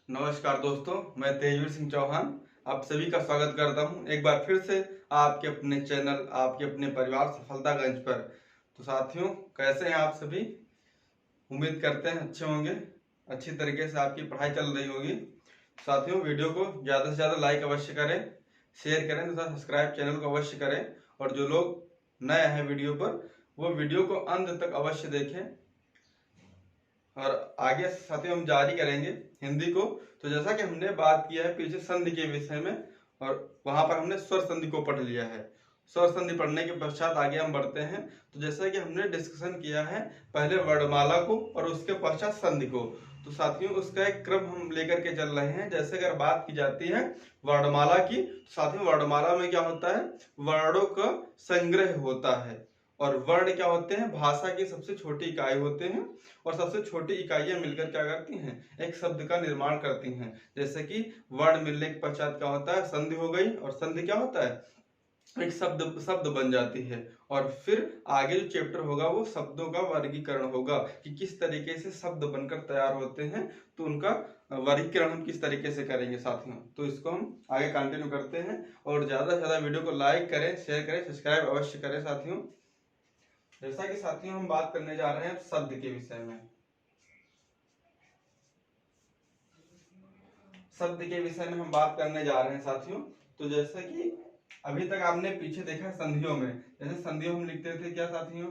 नमस्कार दोस्तों, मैं तेजवीर सिंह चौहान आप सभी का स्वागत करता हूं एक बार फिर से आपके अपने चैनल, आपके अपने परिवार सफलतागंज पर। तो साथियों, कैसे हैं आप सभी? उम्मीद करते हैं अच्छे होंगे, अच्छी तरीके से आपकी पढ़ाई चल रही होगी। साथियों, वीडियो को ज़्यादा से ज़्यादा लाइक अवश्य करें, शेयर करें तथा सब्सक्राइब चैनल को अवश्य करें। और जो लोग नए हैं वीडियो पर, वो वीडियो को अंत तक अवश्य देखें। और आगे साथियों हम जारी करेंगे हिंदी को। तो जैसा कि हमने बात किया है पीछे संधि के विषय में, और वहां पर हमने स्वर संधि को पढ़ लिया है। स्वर संधि पढ़ने के पश्चात आगे हम बढ़ते हैं। तो जैसा कि हमने डिस्कशन किया है पहले वर्णमाला को और उसके पश्चात संधि को, तो साथियों उसका एक क्रम हम लेकर के चल रहे हैं। जैसे अगर बात की जाती है वर्णमाला की, तो साथियों वर्णमाला में क्या होता है, वर्णों का संग्रह होता है। और वर्ण क्या होते हैं, भाषा की सबसे छोटी इकाई होते हैं। और सबसे छोटी इकाइयां मिलकर क्या करती हैं, एक शब्द का निर्माण करती हैं। जैसे कि वर्ण मिलने के पश्चात क्या होता है, संधि हो गई, और संधि क्या होता है, एक शब्द शब्द बन जाती है। और फिर आगे जो चैप्टर होगा वो शब्दों का वर्गीकरण होगा कि किस तरीके से शब्द बनकर तैयार होते हैं, तो उनका वर्गीकरण हम किस तरीके से करेंगे साथियों। तो इसको हम आगे कंटिन्यू करते हैं। और ज्यादा से ज्यादा वीडियो को लाइक करें, शेयर करें, सब्सक्राइब अवश्य करें साथियों। जैसा कि साथियों हम बात करने जा रहे हैं शब्द के विषय में। शब्द के विषय में हम बात करने जा रहे हैं साथियों। तो जैसे कि अभी तक आपने पीछे देखा संधियों में, जैसे संधियों हम लिखते थे क्या साथियों,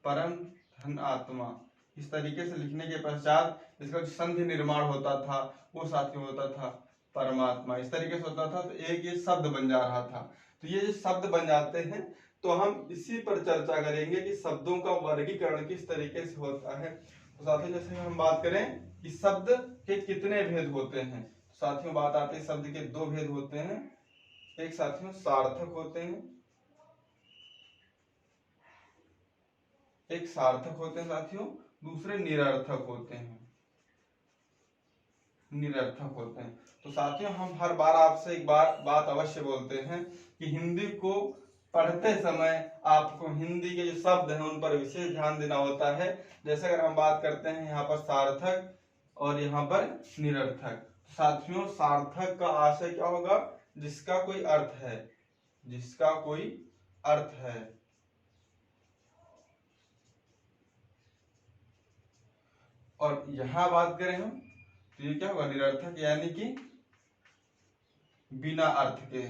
परम धन आत्मा। इस तरीके से लिखने के पश्चात इसका जो संधि निर्माण होता था वो साथियों होता था परमात्मा। इस तरीके से होता था, तो एक ये शब्द बन जा रहा था। तो ये जो शब्द बन जाते हैं, तो हम इसी पर चर्चा करेंगे कि शब्दों का वर्गीकरण किस तरीके से होता है। तो साथियों जैसे हम बात करें कि शब्द के कितने भेद होते हैं, तो साथियों बात आती है शब्द के दो भेद होते हैं। एक साथियों सार्थक होते हैं, एक सार्थक होते हैं साथियों, दूसरे निरर्थक होते हैं। निरर्थक होते हैं। तो साथियों हम हर बार आपसे एक बात अवश्य बोलते हैं कि हिंदी को पढ़ते समय आपको हिंदी के जो शब्द हैं उन पर विशेष ध्यान देना होता है। जैसे अगर हम बात करते हैं यहाँ पर सार्थक और यहाँ पर निरर्थक। साथियों सार्थक का आशय क्या होगा, जिसका कोई अर्थ है, जिसका कोई अर्थ है। और यहां बात करें हम, तो ये क्या होगा, निरर्थक, यानी कि बिना अर्थ के।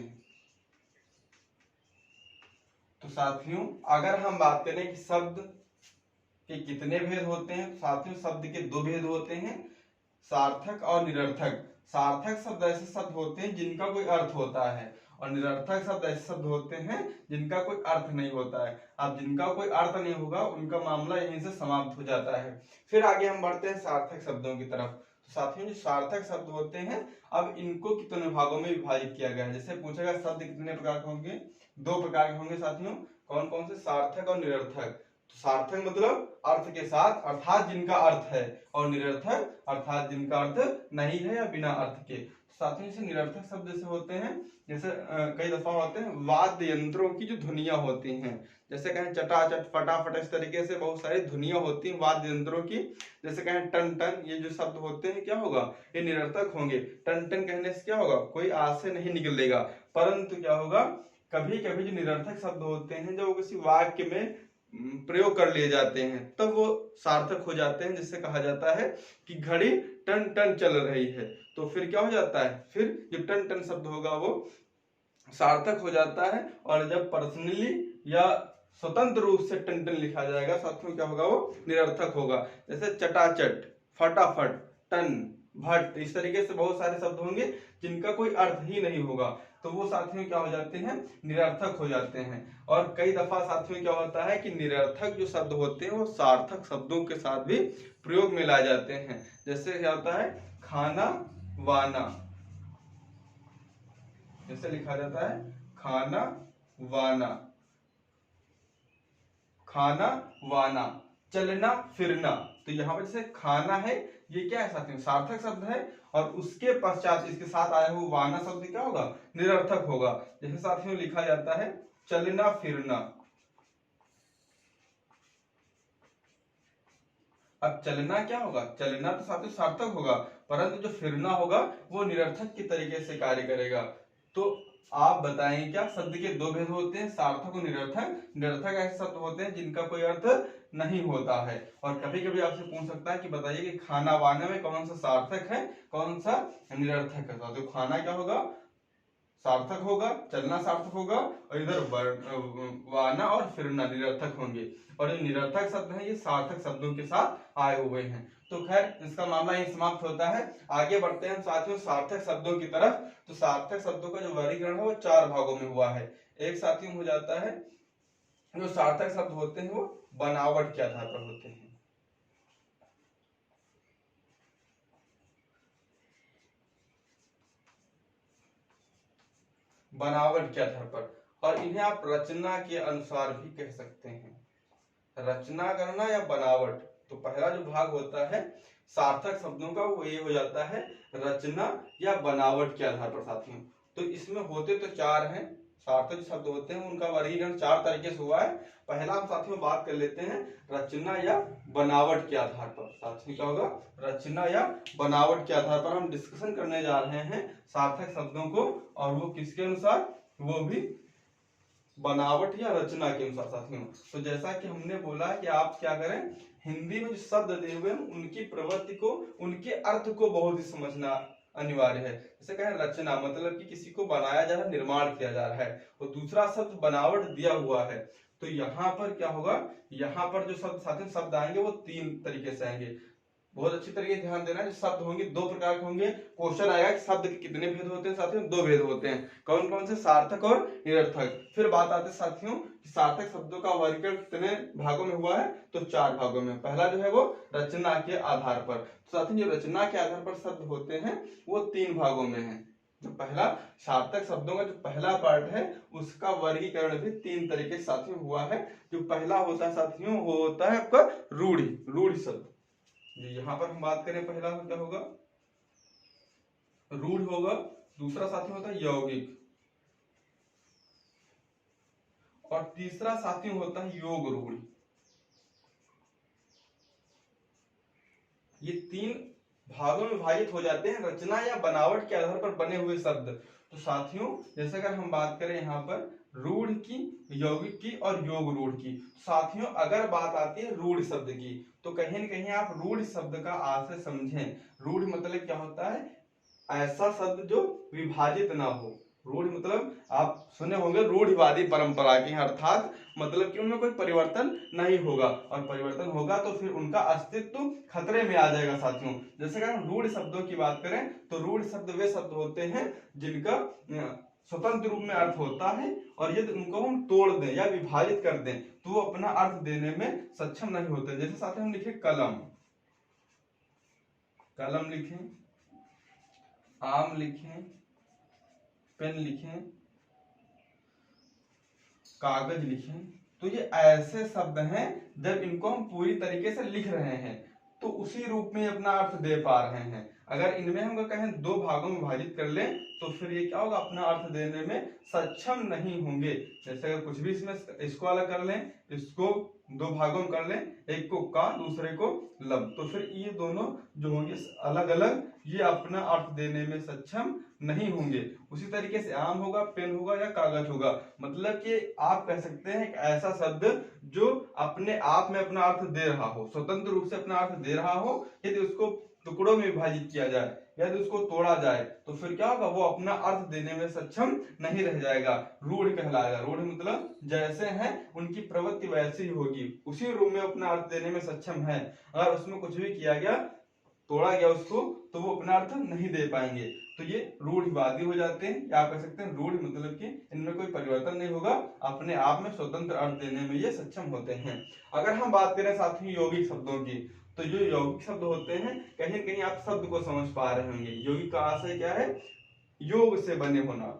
तो साथियों अगर हम बात करें कि शब्द के कितने भेद होते हैं, तो साथियों शब्द के दो भेद होते हैं, सार्थक और निरर्थक। सार्थक शब्द ऐसे शब्द होते हैं जिनका कोई अर्थ होता है, और निरर्थक शब्द ऐसे शब्द होते हैं जिनका कोई अर्थ नहीं होता है। अब जिनका कोई अर्थ नहीं होगा उनका मामला यहीं से समाप्त हो जाता है। फिर आगे हम बढ़ते हैं सार्थक शब्दों की तरफ। तो साथियों जो सार्थक शब्द होते हैं, अब इनको कितने भागों में विभाजित किया गया है। जैसे पूछेगा शब्द कितने प्रकार के होंगे, दो प्रकार के होंगे साथियों। कौन कौन से, सार्थक और निरर्थक। तो सार्थक मतलब अर्थ के साथ, अर्थात जिनका अर्थ है, और निरर्थक अर्थात जिनका अर्थ नहीं है या बिना अर्थ के। साथियों से निरर्थक शब्द जैसे होते हैं, जैसे कई दफा होते हैं वाद्य यंत्रों की जो ध्वनियां होती हैं, जैसे कहें चटाचट फटाफट, इस तरीके से बहुत सारी ध्वनियां होती हैं वाद्य यंत्रों की। जैसे कहें टन टन, ये जो शब्द होते हैं क्या होगा, ये निरर्थक होंगे। टन टन कहने से क्या होगा, कोई आशय नहीं निकलेगा। परंतु क्या होगा, कभी कभी जो निरर्थक शब्द होते हैं जब वो किसी वाक्य में प्रयोग कर लिए जाते हैं तब वो सार्थक हो जाते हैं। जिससे कहा जाता है कि घड़ी टन टन चल रही है, तो फिर क्या हो जाता है, फिर जो टन टन शब्द होगा वो सार्थक हो जाता है। और जब पर्सनली या स्वतंत्र रूप से टन टन लिखा जाएगा साथियों क्या होगा, वो निरर्थक होगा। जैसे चटाचट, फटाफट, टन, भट्ट, इस तरीके से बहुत सारे शब्द होंगे जिनका कोई अर्थ ही नहीं होगा, तो वो साथियों क्या हो जाते हैं, निरर्थक हो जाते हैं। और कई दफा साथियों क्या होता है कि निरर्थक जो शब्द होते हैं वो सार्थक शब्दों के साथ भी प्रयोग में लाए जाते हैं। जैसे क्या होता है, खाना वाना, जैसे लिखा जाता है खाना वाना, खाना वाना, चलना फिरना। तो यहाँ पर जैसे खाना है, ये क्या है साथियों, सार्थक शब्द है, और उसके पश्चात इसके साथ आया हुआ वाना शब्द क्या होगा, निरर्थक होगा। जैसे साथियों लिखा जाता है चलना फिरना, अब चलना क्या होगा, चलना तो साथियों सार्थक होगा, परंतु जो फिरना होगा वो निरर्थक की तरीके से कार्य करेगा। तो आप बताएंगे क्या शब्द के दो भेद होते हैं, सार्थक और निरर्थक। निरर्थक ऐसे शब्द होते हैं जिनका कोई अर्थ नहीं होता है। और कभी कभी आपसे पूछ सकता है कि बताइए कि खाना वाना में कौन सा सार्थक है, कौन सा निरर्थक है। तो खाना क्या होगा, सार्थक होगा, चलना सार्थक होगा, और इधर वाना और फिरना निरर्थक होंगे। और ये निरर्थक शब्द है ये सार्थक शब्दों के साथ आए हुए हैं। तो खैर इसका मामला यही समाप्त होता है। आगे बढ़ते हैं साथियों सार्थक शब्दों की तरफ। तो सार्थक शब्दों का जो वर्गीकरण है वो 4 भागों में हुआ है। एक साथियों हो जाता है जो सार्थक शब्द होते हैं वो बनावट के आधार पर होते हैं। बनावट के आधार पर, और इन्हें आप रचना के अनुसार भी कह सकते हैं। रचना करना या बनावट। तो पहला जो भाग होता है सार्थक शब्दों का वो ये हो जाता है रचना या बनावट के आधार पर साथियों। तो इसमें होते तो 4 हैं, सार्थक शब्द होते हैं उनका वर्गीकरण 4 तरीके से हुआ है। पहला हम साथियों बात कर लेते हैं रचना या बनावट के आधार पर। साथियों क्या होगा, रचना या बनावट के आधार पर हम डिस्कशन करने जा रहे हैं सार्थक शब्दों को, और वो किसके अनुसार, वो भी बनावट या रचना के अनुसार साथियों। तो जैसा कि हमने बोला कि आप क्या करें, हिंदी में जो शब्द दिए हुए हैं उनकी प्रवृत्ति को, उनके अर्थ को बहुत ही समझना अनिवार्य है। जैसे कहें रचना मतलब कि किसी को बनाया जा रहा है, निर्माण किया जा रहा है, और दूसरा शब्द बनावट दिया हुआ है। तो यहाँ पर क्या होगा, यहाँ पर जो शब्द साथियों शब्द आएंगे वो 3 तरीके से आएंगे। बहुत अच्छी तरीके से ध्यान देना है। जो शब्द होंगे 2 प्रकार के होंगे। क्वेश्चन आएगा कि शब्द के कितने भेद होते हैं साथियों, 2 भेद होते हैं। कौन कौन से, सार्थक और निरर्थक। फिर बात आती है साथियों कि सार्थक शब्दों का वर्गीकरण कितने भागों में हुआ है, तो 4 भागों में। पहला जो है वो रचना के आधार पर। तो साथियों जो रचना के आधार पर शब्द होते हैं वो 3 भागों में है। जो पहला सार्थक शब्दों का जो पहला पार्ट है उसका वर्गीकरण भी 3 तरीके से साथियों हुआ है। जो पहला होता है साथियों वो होता है आपका रूढ़ि, रूढ़ि शब्द। यहाँ पर हम बात करें पहला क्या होगा, रूढ़ होगा। दूसरा साथी होता है यौगिक, और तीसरा साथी होता है योग रूढ़। ये 3 भागों में विभाजित हो जाते हैं रचना या बनावट के आधार पर बने हुए शब्द। तो साथियों जैसे अगर हम बात करें यहाँ पर रूढ़ की, यौगिक की और योग रूढ़ की। साथियों अगर बात आती है रूढ़ शब्द की, तो कहीं न कहीं आप रूढ़ शब्द का आशय समझें। रूढ़ मतलब क्या होता है, ऐसा शब्द जो विभाजित ना हो। रूढ़ मतलब आप सुने होंगे रूढ़िवादी परंपरा के, अर्थात मतलब कि उनमें कोई परिवर्तन नहीं होगा, और परिवर्तन होगा तो फिर उनका अस्तित्व खतरे में आ जाएगा साथियों। जैसे अगर हम रूढ़ शब्दों की बात करें तो रूढ़ शब्द वे शब्द होते हैं जिनका स्वतंत्र रूप में अर्थ होता है, और यदि उनको हम तोड़ दें या विभाजित कर दें तो वो अपना अर्थ देने में सक्षम नहीं होते। जैसे साथियों हम लिखे कलम, कलम लिखें, आम लिखें, पेन लिखें, कागज लिखें। तो ये ऐसे शब्द हैं जब इनको हम पूरी तरीके से लिख रहे हैं तो उसी रूप में अपना अर्थ दे पा रहे हैं। अगर इनमें हम कहें 2 भागों में विभाजित कर लें तो फिर ये क्या होगा, अपना अर्थ देने में सक्षम नहीं होंगे। जैसे अगर कुछ भी इसमें इसको अलग कर लें, इसको 2 भागों में कर लें, एक को का दूसरे को लब, तो फिर ये दोनों जो होंगे अलग अलग, ये अपना अर्थ देने में सक्षम नहीं होंगे। उसी तरीके से आम होगा, पेन होगा या कागज होगा। मतलब कि आप कह सकते हैं एक ऐसा शब्द जो अपने आप में अपना अर्थ दे रहा हो, स्वतंत्र रूप से अपना अर्थ दे रहा हो। यदि उसको टुकड़ों में विभाजित किया जाए, यदि उसको तोड़ा जाए तो फिर क्या होगा, वो अपना अर्थ देने में सक्षम नहीं रह जाएगा, रूढ़ कहलाएगा। रूढ़ मतलब जैसे हैं उनकी प्रवृत्ति वैसी ही होगी, उसी रूप में अपना अर्थ देने में सक्षम है। अगर उसमें कुछ भी किया गया, तोड़ा गया उसको, तो वो अपना अर्थ नहीं दे पाएंगे। तो ये रूढ़िवादी हो जाते हैं, या आप कह सकते हैं रूढ़ मतलब कि इनमें कोई परिवर्तन नहीं होगा, अपने आप में स्वतंत्र अर्थ देने में ये सक्षम होते हैं। अगर हम बात करें साथियों यौगिक शब्दों की, तो जो यौगिक शब्द होते हैं कहीं कहीं आप शब्द को समझ पा रहे होंगे। यौगिक का आशय क्या है, योग से बने होना।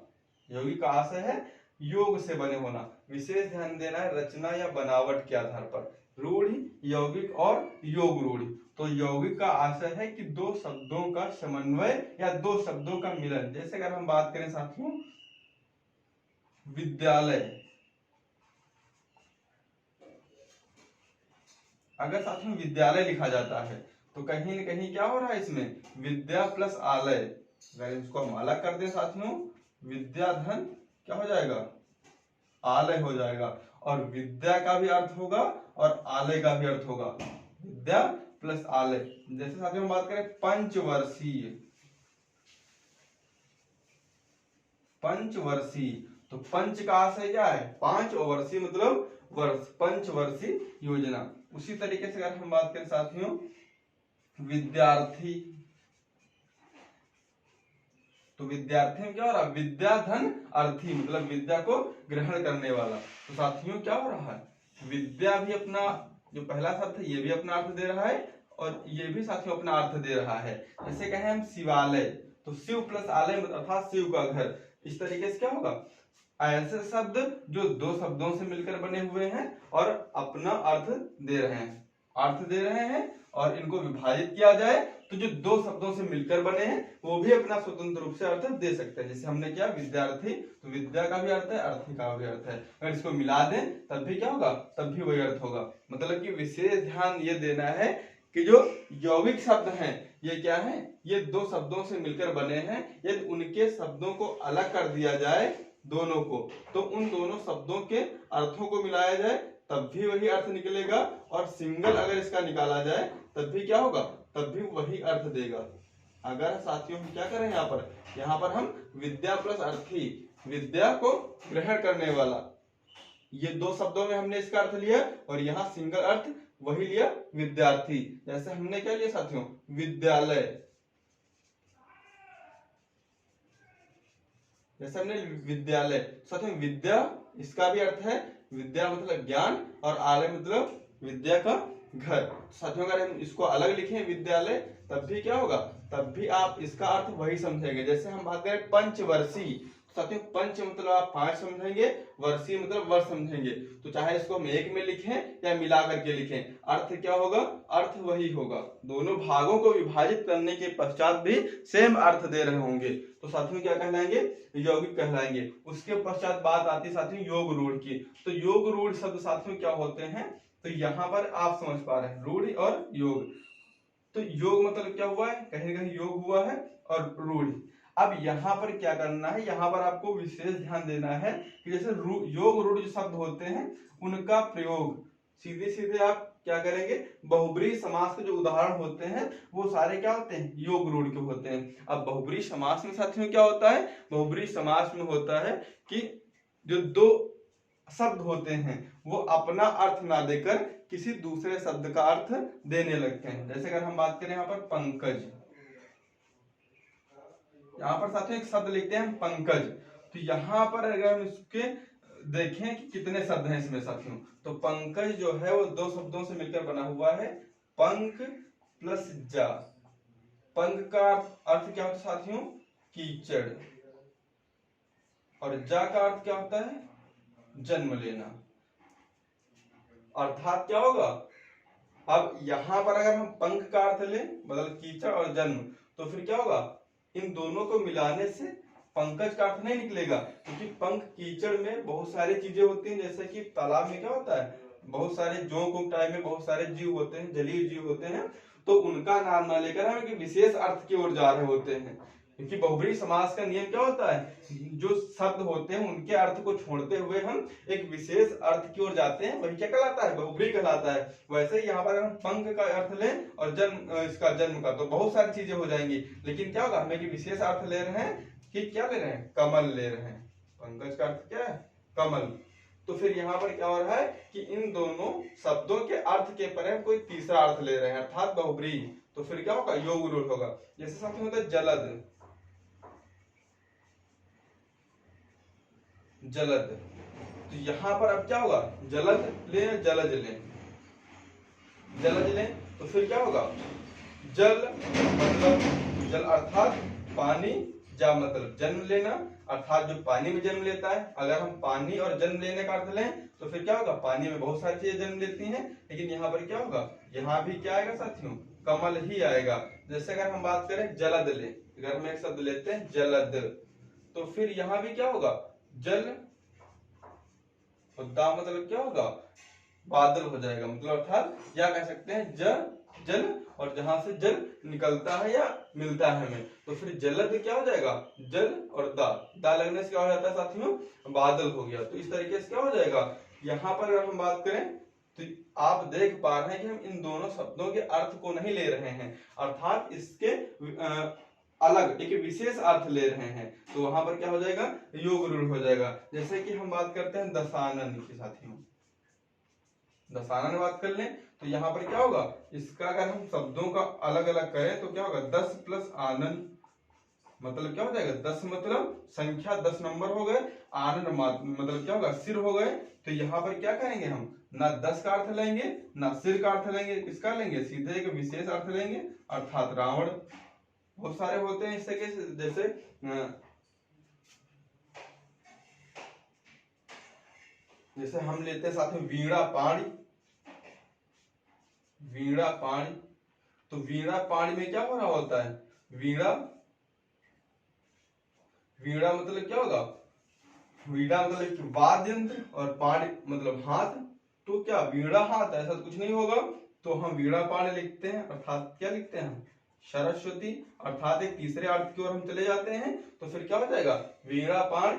यौगिक का आशय है योग से बने होना। विशेष ध्यान देना है रचना या बनावट के आधार पर, रूढ़, यौगिक और योग रूढ़। तो यौगिक का आशय है कि 2 शब्दों का समन्वय या 2 शब्दों का मिलन। जैसे अगर हम बात करें साथियों विद्यालय, अगर साथियों विद्यालय लिखा जाता है तो कहीं न कहीं क्या हो रहा है इसमें, विद्या प्लस आलय। अगर इसको हम अलग कर दें साथियों, विद्या धन क्या हो जाएगा, आलय हो जाएगा। और विद्या का भी अर्थ होगा और आलय का भी अर्थ होगा, विद्या प्लस आलय। जैसे साथियों हम बात करें पंचवर्षीय, पंचवर्षीय तो पंच का आशय क्या है, पांच, और वर्षीय मतलब वर्ष, पंचवर्षीय योजना। उसी तरीके से अगर हम बात करें साथियों विद्यार्थी, तो विद्यार्थी में क्या हो रहा है, विद्या धन अर्थी मतलब विद्या को ग्रहण करने वाला। तो साथियों क्या हो रहा है, विद्या भी अपना जो पहला शब्द है ये भी अपना अर्थ दे रहा है और ये भी साथियों अपना अर्थ दे रहा है। जैसे कहें हम शिवालय, तो शिव प्लस आलय अर्थात शिव का घर। इस तरीके से क्या होगा, ऐसे शब्द जो दो शब्दों से मिलकर बने हुए हैं और अपना अर्थ दे रहे हैं और इनको विभाजित किया जाए तो जो दो शब्दों से मिलकर बने हैं वो भी अपना स्वतंत्र रूप से अर्थ दे सकते हैं। जैसे हमने किया विद्यार्थी, तो विद्या का भी अर्थ है, अर्थी का भी अर्थ है। अगर इसको मिला दें तब भी क्या होगा, तब भी वही अर्थ होगा। मतलब कि विशेष ध्यान ये देना है कि जो यौगिक शब्द हैं ये क्या है, ये दो शब्दों से मिलकर बने हैं। यदि उनके शब्दों को अलग कर दिया जाए दोनों को, तो उन दोनों शब्दों के अर्थों को मिलाया जाए तब भी वही अर्थ निकलेगा, और सिंगल अगर इसका निकाला जाए तब भी क्या होगा, तब भी वही अर्थ देगा। अगर साथियों हम क्या करें यहाँ पर हम विद्या प्लस अर्थी, विद्या को ग्रहण करने वाला, ये दो शब्दों में हमने इसका अर्थ लिया और यहाँ सिंगल अर्थ वही लिया विद्यार्थी। जैसे हमने क्या लिया साथियों, विद्यालय, जैसे हमने विद्यालय, साथियों विद्या इसका भी अर्थ है, विद्या मतलब ज्ञान और आलय मतलब विद्या का घर। साथियों अगर हम इसको अलग लिखें विद्यालय तब भी क्या होगा, तब भी आप इसका अर्थ वही समझेंगे। जैसे हम बात करें पंचवर्षीय, साथियों पंच मतलब आप 5 समझेंगे, वर्षीय मतलब वर्ष समझेंगे। तो चाहे इसको हम एक में लिखें या मिला करके लिखें, अर्थ क्या होगा, अर्थ वही होगा। दोनों भागों को विभाजित करने के पश्चात भी सेम अर्थ दे रहे होंगे तो साथियों क्या कहलाएंगे, यौगिक कहलाएंगे। उसके पश्चात बात आती है साथियों योग रूढ़ की। तो योग रूढ़ शब्द साथियों क्या होते हैं, तो यहाँ पर आप समझ पा रहे हैं रूढ़ और योग। तो योग मतलब क्या हुआ है, कहीं ना कहीं योग हुआ है, और रूढ़। अब यहाँ पर क्या करना है, यहाँ पर आपको विशेष ध्यान देना है कि जैसे योग रूढ़ जो शब्द होते हैं उनका प्रयोग सीधे सीधे आप क्या करेंगे, बहुब्रीहि समास के जो उदाहरण होते हैं वो सारे क्या होते हैं, योग रूढ़ के होते हैं। अब बहुब्रीहि समास में साथियों क्या होता है, बहुब्रीहि समास में होता है कि जो दो शब्द होते हैं वो अपना अर्थ ना देकर किसी दूसरे शब्द का अर्थ देने लगते हैं। जैसे अगर हम बात करें यहाँ पर पंकज, यहाँ पर साथियों एक शब्द लिखते हैं पंकज, तो यहाँ पर अगर हम इसके देखें कि कितने शब्द हैं इसमें साथियों, तो पंकज जो है वो दो शब्दों से मिलकर बना हुआ है, पंक प्लस जा। पंक का अर्थ क्या होता है साथियों, कीचड़, और जा का अर्थ क्या होता है, जन्म लेना। अर्थात क्या होगा, अब यहां पर अगर हम पंख का अर्थ लें मतलब कीचड़ और जन्म, तो फिर क्या होगा, इन दोनों को मिलाने से पंकज का अर्थ नहीं निकलेगा, क्योंकि पंख कीचड़ में बहुत सारी चीजें होती हैं। जैसे कि तालाब में क्या होता है, बहुत सारे जोंक टाइप में बहुत सारे जीव होते हैं, जलीय जीव होते हैं, तो उनका नाम ना लेकर हम एक विशेष अर्थ की ओर जा रहे होते हैं। क्योंकि बहुब्रीहि समास का नियम क्या होता है, जो शब्द होते हैं उनके अर्थ को छोड़ते हुए हम एक विशेष अर्थ की ओर जाते हैं, वही क्या कहलाता है, बहुब्रीहि कहलाता है। वैसे ही यहाँ पर हम पंख का अर्थ लें और जन्म, इसका जन्म का, तो बहुत सारी चीजें हो जाएंगी। लेकिन क्या होगा, हम एक विशेष अर्थ ले रहे हैं कि क्या ले रहे हैं, कमल ले रहे हैं। पंकज का अर्थ क्या है, कमल। तो फिर यहाँ पर क्या हो रहा है कि इन दोनों शब्दों के अर्थ के परे हम कोई तीसरा अर्थ ले रहे हैं, अर्थात बहुब्रीहि। तो फिर क्या होगा, योग रूढ़ होगा। जैसे साथियों होता है जलद, जलद, तो यहां पर अब क्या होगा, जलद ले जलज ले, जलज ले, तो फिर क्या होगा, जल मतलब जल अर्थात पानी, जा मतलब जन्म लेना, अर्थात जो पानी में जन्म लेता है। अगर हम पानी और जन्म लेने का अर्थ लें तो फिर क्या होगा, पानी में बहुत सारी चीजें जन्म लेती हैं, लेकिन यहाँ पर क्या होगा, यहाँ भी क्या आएगा साथियों, कमल ही आएगा। जैसे अगर हम बात करें जलद ले, अगर हम एक शब्द लेते हैं जलद, तो फिर यहाँ भी क्या होगा, जल, दा मतलब क्या होगा, बादल हो जाएगा। मतलब अर्थात या कह सकते हैं जल, और जहां से जल निकलता है या मिलता है हमें, तो फिर जलद क्या हो जाएगा, जल, और दा लगने से क्या हो जाता है साथियों, बादल हो गया। तो इस तरीके से क्या हो जाएगा, यहाँ पर अगर हम बात करें तो आप देख पा रहे हैं कि हम इन दोनों शब्दों के अर्थ को नहीं ले रहे हैं, अर्थात इसके अलग एक विशेष अर्थ ले रहे हैं। तो वहां पर क्या हो जाएगा, योग रूढ़ हो जाएगा। जैसे कि हम बात करते हैं दशानन की साथियों, दशानन बात कर लें तो यहाँ पर क्या होगा, इसका अगर हम शब्दों का अलग अलग करें तो क्या होगा, 10 प्लस आनंद, मतलब क्या हो जाएगा, 10 मतलब संख्या 10 नंबर हो गए, आनंद मतलब क्या होगा, सिर हो गए। तो यहाँ पर क्या करेंगे हम, ना 10 का अर्थ लेंगे ना सिर का अर्थ लेंगे, किसका लेंगे, सीधे एक विशेष अर्थ लेंगे, अर्थात रावण। बहुत सारे होते हैं इस तरीके से, जैसे हम लेते हैं साथ में वीणा पाणी, वीणा पाणी। तो वीणा पाणी में क्या हो रहा होता है, वीणा, वीणा मतलब क्या होगा, वीणा मतलब कि वाद्य यंत्र, और पाणी मतलब हाथ। तो क्या वीणा हाथ, ऐसा कुछ नहीं होगा, तो हम वीणा पाणी लिखते हैं, अर्थात क्या लिखते हैं हम, सरस्वती। अर्थात एक तीसरे अर्थ की ओर हम चले जाते हैं, तो फिर क्या हो जाएगा, वीणा पाण।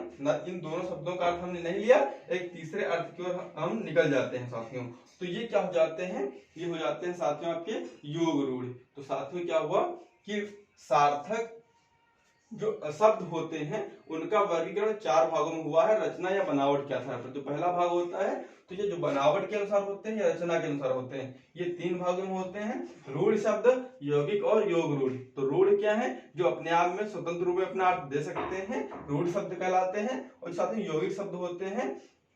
इन दोनों शब्दों का अर्थ हमने नहीं लिया, एक तीसरे अर्थ की ओर हम निकल जाते हैं साथियों। तो ये क्या हो जाते हैं, ये हो जाते हैं साथियों आपके योग रूढ़। तो साथियों क्या हुआ कि सार्थक जो शब्द होते हैं उनका वर्गीकरण 4 भागों में हुआ है, रचना या बनावट के आधार पर। जो पहला भाग होता है, तो ये जो बनावट के अनुसार होते हैं या रचना के अनुसार होते हैं, ये 3 भागों में होते हैं, रूढ़ शब्द, यौगिक और योग रूढ़। तो रूढ़ क्या है, जो अपने आप में स्वतंत्र रूप में अपना अर्थ दे सकते हैं, रूढ़ शब्द कहलाते हैं। और साथ ही यौगिक शब्द होते हैं,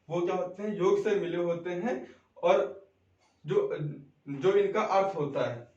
वो क्या होते हैं, योग से मिले होते हैं, और जो जो इनका अर्थ होता है,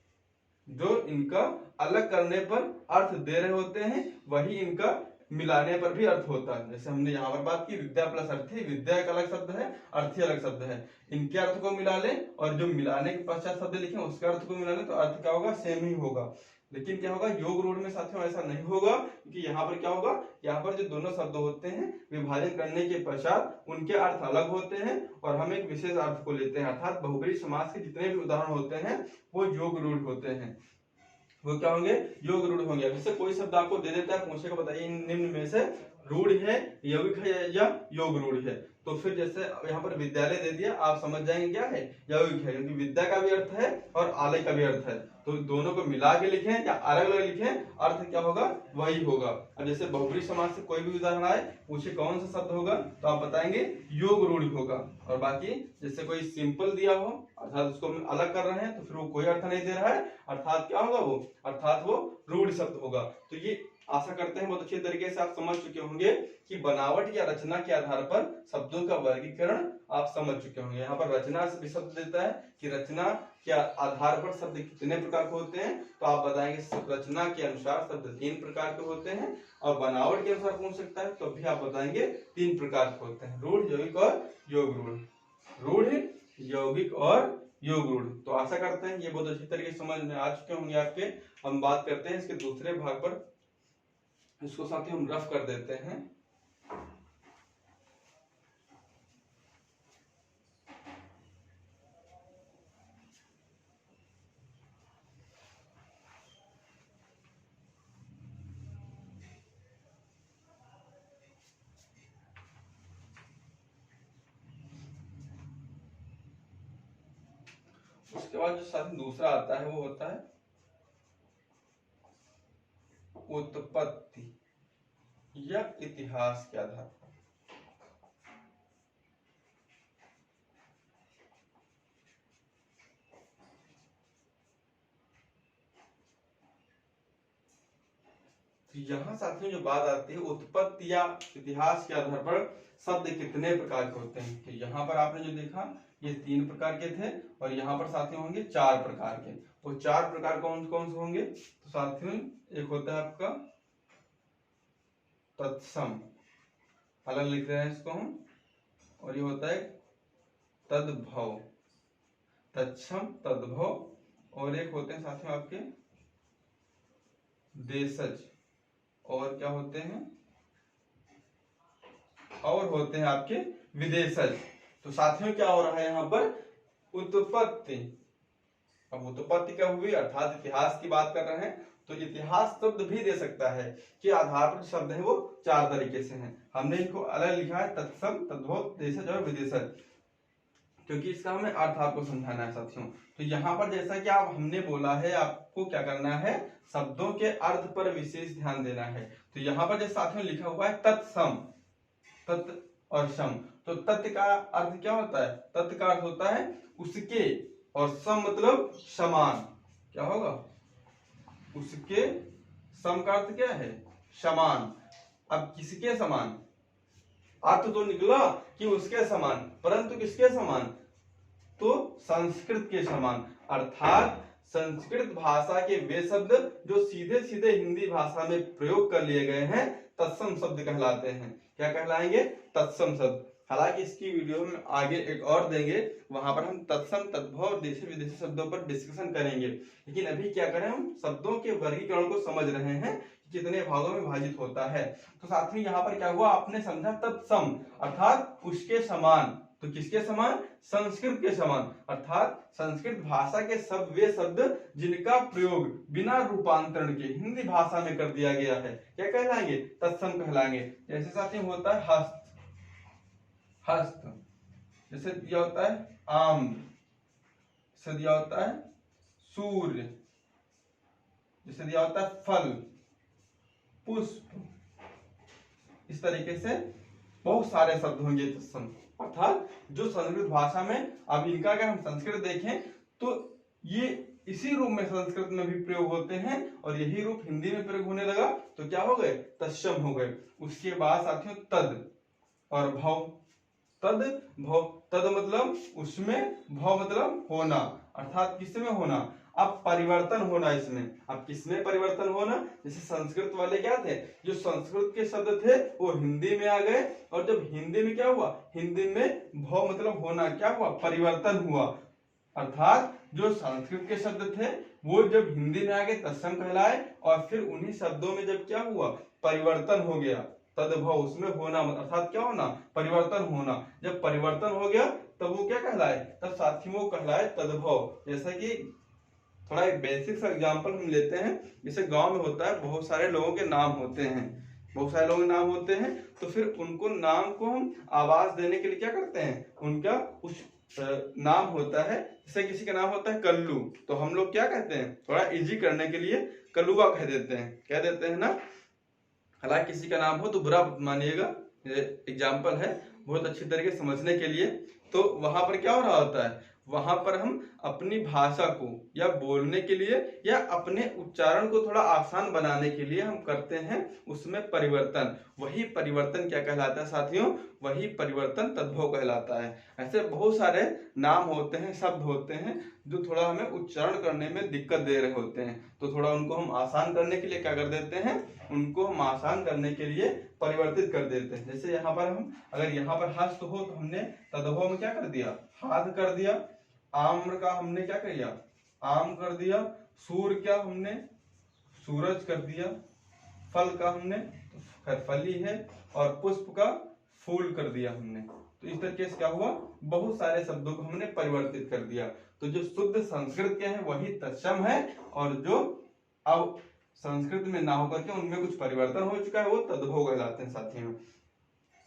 जो इनका अलग करने पर अर्थ दे रहे होते हैं, वही इनका मिलाने पर भी अर्थ होता है। जैसे हमने यहाँ पर बात की विद्या प्लस अर्थी, विद्या एक अलग शब्द है, अर्थी अलग शब्द है, इनके अर्थ को मिला लें और जो मिलाने के पश्चात शब्द लिखे उसके अर्थ को मिला लें, तो अर्थ क्या होगा, सेम ही होगा। लेकिन क्या होगा, योग रूढ़ में साथियों ऐसा नहीं होगा, क्योंकि यहाँ पर क्या होगा, यहाँ पर जो दोनों शब्द होते हैं विभाजन करने के पश्चात उनके अर्थ अलग होते हैं, और हम एक विशेष अर्थ को लेते हैं। अर्थात बहुब्रीहि समास के जितने भी उदाहरण होते हैं वो योग रूढ़ होते हैं, वो क्या होंगे, योग रूढ़ होंगे। जैसे कोई शब्द आपको दे देता है, पूछेगा बताइए निम्न में से रूढ़ है, यौगिक है या योग रूढ़ है, तो फिर जैसे यहाँ पर विद्यालय दे दिया, आप समझ जाएंगे क्या है, यौगिक है, क्योंकि विद्या का भी अर्थ है और आलय का भी अर्थ है। तो दोनों को मिला के लिखें या अलग अलग लिखें, अर्थ क्या होगा, वही होगा। अब जैसे बहुब्रीहि समास से कोई भी उदाहरण आए, पूछे कौन सा शब्द होगा, तो आप बताएंगे योग रूढ़ होगा। और बाकी जैसे कोई सिंपल दिया हो, अर्थात उसको हम अलग कर रहे हैं, तो फिर वो कोई अर्थ नहीं दे रहा है, अर्थात क्या होगा वो, अर्थात वो रूढ़ शब्द होगा। तो ये आशा करते हैं बहुत अच्छे तरीके से आप समझ चुके होंगे कि बनावट या रचना के आधार पर शब्दों का वर्गीकरण आप समझ चुके होंगे। यहाँ पर रचना से भी शब्द देता है कि रचना के आधार पर शब्द कितने प्रकार के होते हैं, तो आप बताएंगे रचना के अनुसार शब्द 3 प्रकार के होते हैं, और बनावट के अनुसार पूछ सकता है तो भी आप बताएंगे 3 प्रकार के होते हैं, रूढ़, यौगिक और योग रूढ़, रूढ़, यौगिक और योग रूढ़। तो आशा करते हैं ये बहुत अच्छी तरीके से समझ में आ चुके होंगे आपके। हम बात करते हैं इसके दूसरे भाग पर, इसको साथ ही हम रफ कर देते हैं। उसके बाद जो साथ ही दूसरा आता है वो होता है उत्पत्ति या इतिहास के आधार पर। यहाँ साथियों जो बात आती है उत्पत्ति या इतिहास के आधार पर शब्द कितने प्रकार के होते हैं, तो यहाँ पर आपने जो देखा ये 3 प्रकार के थे, और यहाँ पर साथियों होंगे 4 प्रकार के। वो 4 प्रकार कौन कौन से होंगे, तो साथियों एक होता है आपका तत्सम, अलग लिख रहे हैं इसको हम, और ये होता है तद्भव, तत्सम, तद्भव, और एक होते हैं साथियों आपके देशज, और क्या होते हैं, और होते हैं आपके विदेशज। तो साथियों क्या हो रहा है यहाँ पर, उत्पत्ति। अब उत्पत्ति कब हुई, अर्थात इतिहास की बात कर रहे हैं, तो इतिहास शब्द भी दे सकता है कि आधार पर शब्द है वो 4 तरीके से हैं। हमने इनको अलग लिखा है, तत्सम, तद्भव, देशज और विदेशज, क्योंकि इसका हमें अर्थ आपको समझाना है साथियों। तो यहाँ पर जैसा कि आप हमने बोला है, आपको क्या करना है, शब्दों के अर्थ पर विशेष ध्यान देना है। तो यहाँ पर जैसे साथियों लिखा हुआ है तत्सम, तत् और सम, तो तत् का अर्थ क्या होता है, तत् का अर्थ होता है उसके, और सम मतलब समान, क्या होगा, उसके, सम का अर्थ क्या है, समान। अब किसके समान, अर्थ तो निकला कि उसके समान, परंतु किसके समान, तो संस्कृत के समान, अर्थात संस्कृत भाषा के वे शब्द जो सीधे सीधे हिंदी भाषा में प्रयोग कर लिए गए हैं तत्सम शब्द कहलाते हैं। क्या कहलाएंगे, तत्सम शब्द। हालांकि इसकी वीडियो में आगे एक और देंगे, वहां पर हम तत्सम, तद्भव, देशी विदेशी शब्दों पर डिस्कशन करेंगे। लेकिन अभी क्या करें, हम शब्दों के वर्गीकरण को समझ रहे हैं, कितने भागों में विभाजित होता है। तो साथ में यहाँ पर क्या हुआ, आपने समझा तत्सम अर्थात उसके समान, तो किसके समान, संस्कृत के समान, अर्थात संस्कृत भाषा के सब वे शब्द जिनका प्रयोग बिना रूपांतरण के हिंदी भाषा में कर दिया गया है, क्या कहलाएंगे, तत्सम कहलाएंगे। जैसे साथियों होता है हस्त, हस्त, जैसे दिया होता है आम, जैसे दिया होता है सूर्य, जैसे दिया होता है फल, पुष्प, इस तरीके से बहुत सारे शब्द होंगे तत्सम, अर्थात जो संस्कृत भाषा में, अब इनका अगर हम संस्कृत देखें तो ये इसी रूप में संस्कृत में भी प्रयोग होते हैं, और यही रूप हिंदी में प्रयोग होने लगा तो क्या हो गए, तत्सम हो गए। उसके बाद साथियों तद और भव, तद भव, तद मतलब उसमें, भव मतलब होना, अर्थात किसमें होना, अब परिवर्तन होना इसमें। अब किसमें परिवर्तन होना, जैसे संस्कृत वाले क्या थे, जो संस्कृत के शब्द थे वो हिंदी में आ गए, और जब हिंदी में क्या हुआ, हिंदी में भव मतलब होना, क्या हुआ, परिवर्तन हुआ, अर्थात जो संस्कृत के शब्द थे वो जब हिंदी में आ गए तत्सम कहलाए, और फिर उन्हीं शब्दों में जब क्या हुआ, परिवर्तन हो गया, तद्भव, उसमें होना अर्थात क्या होना, परिवर्तन होना। जब परिवर्तन हो गया तब वो क्या कहलाए, तब साथियों वो कहलाए तद्भव। जैसा कि थोड़ा एक बेसिक सा एग्जांपल हम लेते हैं, जैसे गांव में होता है, बहुत सारे लोगों के नाम होते हैं, बहुत सारे लोगों के नाम होते हैं, तो फिर उनको नाम को हम आवाज देने के लिए क्या करते हैं, उनका कुछ नाम होता है। जैसे किसी का नाम होता है कल्लू, तो हम लोग क्या कहते हैं, थोड़ा इजी करने के लिए कल्लुआ कह देते हैं, कह देते हैं ना। हालांकि किसी का नाम हो तो बुरा मानिएगा, एग्जाम्पल है बहुत अच्छी तरीके से समझने के लिए। तो वहां पर क्या हो रहा होता है, वहां पर हम अपनी भाषा को या बोलने के लिए या अपने उच्चारण को थोड़ा आसान बनाने के लिए हम करते हैं उसमें परिवर्तन। वही परिवर्तन क्या कहलाता है साथियों, वही परिवर्तन तद्भव कहलाता है। ऐसे बहुत सारे नाम होते हैं, शब्द होते हैं जो थोड़ा हमें उच्चारण करने में दिक्कत दे रहे होते हैं, तो थोड़ा उनको हम आसान करने के लिए क्या कर देते हैं, उनको हम आसान करने के लिए परिवर्तित कर देते हैं। जैसे यहाँ पर हम, अगर यहाँ पर हस्त हो तो हमने तद्भव में क्या कर दिया, हाथ कर दिया, आम्र का हमने क्या कर दिया, आम कर दिया, सूर्य क्या हमने सूरज कर दिया, फल का हमने फली है, और पुष्प का फूल कर दिया हमने। तो इस तरीके से क्या हुआ, बहुत सारे शब्दों को हमने परिवर्तित कर दिया। तो जो शुद्ध संस्कृत के हैं वही तत्सम है, और जो अब संस्कृत में ना होकर के उनमें कुछ परिवर्तन हो चुका है वो तद्भव कहलाते हैं साथियों।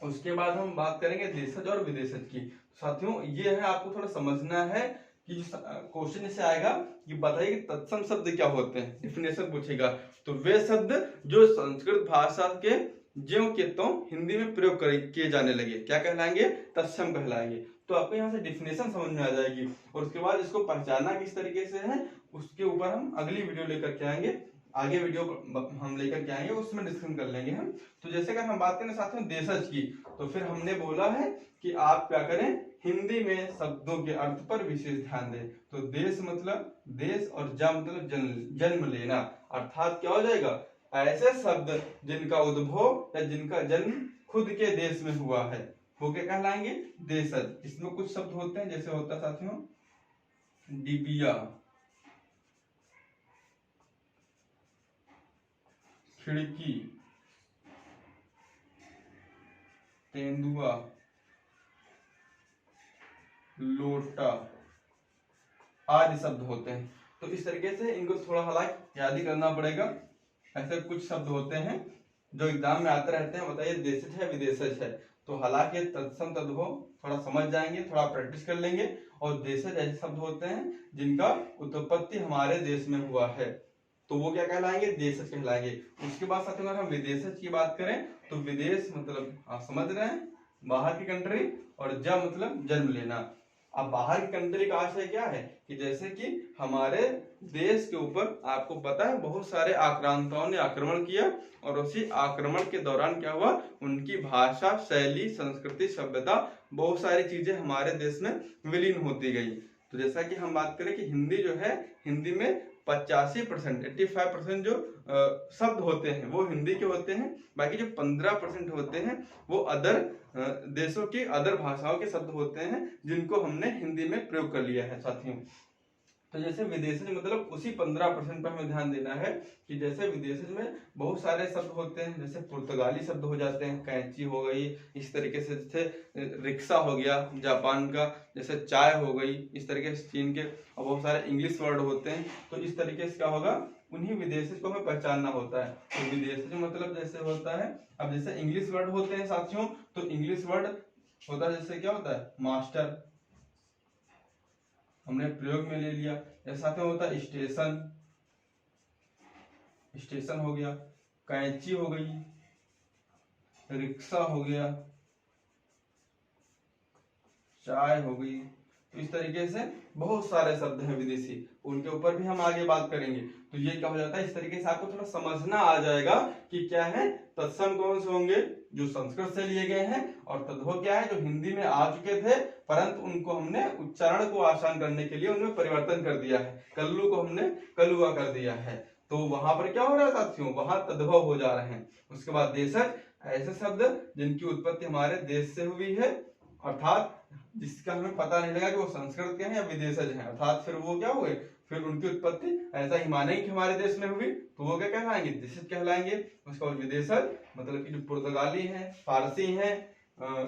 उसके बाद हम बात करेंगे देशज और विदेशज की। साथियों ये है, आपको थोड़ा समझना है कि क्वेश्चन से आएगा कि बताइए कि तत्सम शब्द क्या होते हैं, डिफिनेशन पूछेगा। तो वे शब्द जो संस्कृत भाषा के ज्यों के त्यों हिंदी में प्रयोग किए जाने लगे क्या कहलाएंगे, तत्सम कहलाएंगे। तो आपको यहाँ से डिफिनेशन समझ में आ जाएगी, और उसके बाद इसको पहचानना किस तरीके से है उसके ऊपर हम अगली वीडियो लेकर के आएंगे, आगे वीडियो हम लेकर के आएंगे, उसमें डिस्कशन कर लेंगे हम। तो जैसे अगर हम बात करें साथियों देशज की, तो फिर हमने बोला है कि आप क्या करें, हिंदी में शब्दों के अर्थ पर विशेष ध्यान दें। तो देश मतलब देश, और जन्म मतलब जन्म लेना, अर्थात क्या हो जाएगा, ऐसे शब्द जिनका उद्भव या जिनका जन्म खुद के देश में हुआ है वो क्या कहलाएंगे, देशज। इसमें कुछ शब्द होते हैं, जैसे होता है साथियों डिबिया, खिड़की, तेंदुआ, लोटा, आदि शब्द होते हैं। तो इस तरीके से इनको थोड़ा हालांकि याद ही करना पड़ेगा। ऐसे कुछ शब्द होते हैं जो एग्जाम में आते रहते हैं, बताइए देशज है विदेशज है, तो हालांकि तत्सम तद्भव थोड़ा समझ जाएंगे, थोड़ा प्रैक्टिस कर लेंगे। और देशज ऐसे शब्द होते हैं जिनका उत्पत्ति हमारे देश में हुआ है, तो वो क्या कहलाएंगे, देशज कहलाएंगे। उसके बाद साथ में अगर हम विदेशज की बात करें तो विदेश मतलब आप समझ रहे हैं बाहर की कंट्री, और जब मतलब जन्म लेना। अब बाहर की कंट्री का आशय क्या है कि जैसे कि हमारे देश के ऊपर आपको पता है बहुत सारे आक्रांताओं ने आक्रमण किया, और उसी आक्रमण के दौरान क्या हुआ, उनकी भाषा, शैली, संस्कृति, सभ्यता, बहुत सारी चीजें हमारे देश में विलीन होती गई। तो जैसा कि हम बात करें कि हिंदी जो है, हिंदी में 85% 85% जो शब्द होते हैं वो हिंदी के होते हैं, बाकी जो 15% होते हैं वो अदर देशों की अदर भाषाओं के शब्द होते हैं जिनको हमने हिंदी में प्रयोग कर लिया है साथियों। तो जैसे विदेशज मतलब उसी 15% पर हमें ध्यान देना है कि जैसे विदेशज में बहुत सारे शब्द होते हैं, जैसे पुर्तगाली शब्द हो जाते हैं, कैंची हो गई, इस तरीके से जैसे रिक्शा हो गया जापान का, जैसे चाय हो गई, इस तरीके से चीन के, और बहुत सारे इंग्लिश वर्ड होते हैं। तो इस तरीके से क्या होगा, उन्हीं विदेशज को हमें पहचानना होता है। तो विदेशज मतलब जैसे होता है, अब जैसे इंग्लिश वर्ड होते हैं साथियों, तो इंग्लिश वर्ड होता है जैसे क्या होता है, मास्टर हमने प्रयोग में ले लिया। ऐसा क्या होता है, स्टेशन, स्टेशन हो गया, कैंची हो गई, रिक्शा हो गया, चाय हो गई। तो इस तरीके से बहुत सारे शब्द हैं विदेशी, उनके ऊपर भी हम आगे बात करेंगे। तो ये क्या हो जाता है, इस तरीके से आपको थोड़ा समझना आ जाएगा कि क्या है, तत्सम कौन से होंगे जो संस्कृत से लिए गए हैं, और तद्भव क्या है जो हिंदी में आ चुके थे परंतु उनको हमने उच्चारण को आसान करने के लिए उनमें परिवर्तन कर दिया है, कल्लू को हमने कलुआ कर दिया है। तो वहां पर क्या हो रहा है साथियों, वहां तद्भव हो जा रहे हैं। उसके बाद देशज ऐसे शब्द जिनकी उत्पत्ति हमारे देश से हुई है, अर्थात जिसका हमें पता नहीं लगा कि वो संस्कृत के हैं या विदेशज हैं, अर्थात फिर वो क्या हुए, फिर उनकी उत्पत्ति ऐसा ही माने कि हमारे देश में हुई, तो वो क्या कहलाएंगे, देशज कहलाएंगे। उसके बाद विदेशज मतलब कि जो पुर्तगाली हैं, फारसी हैं,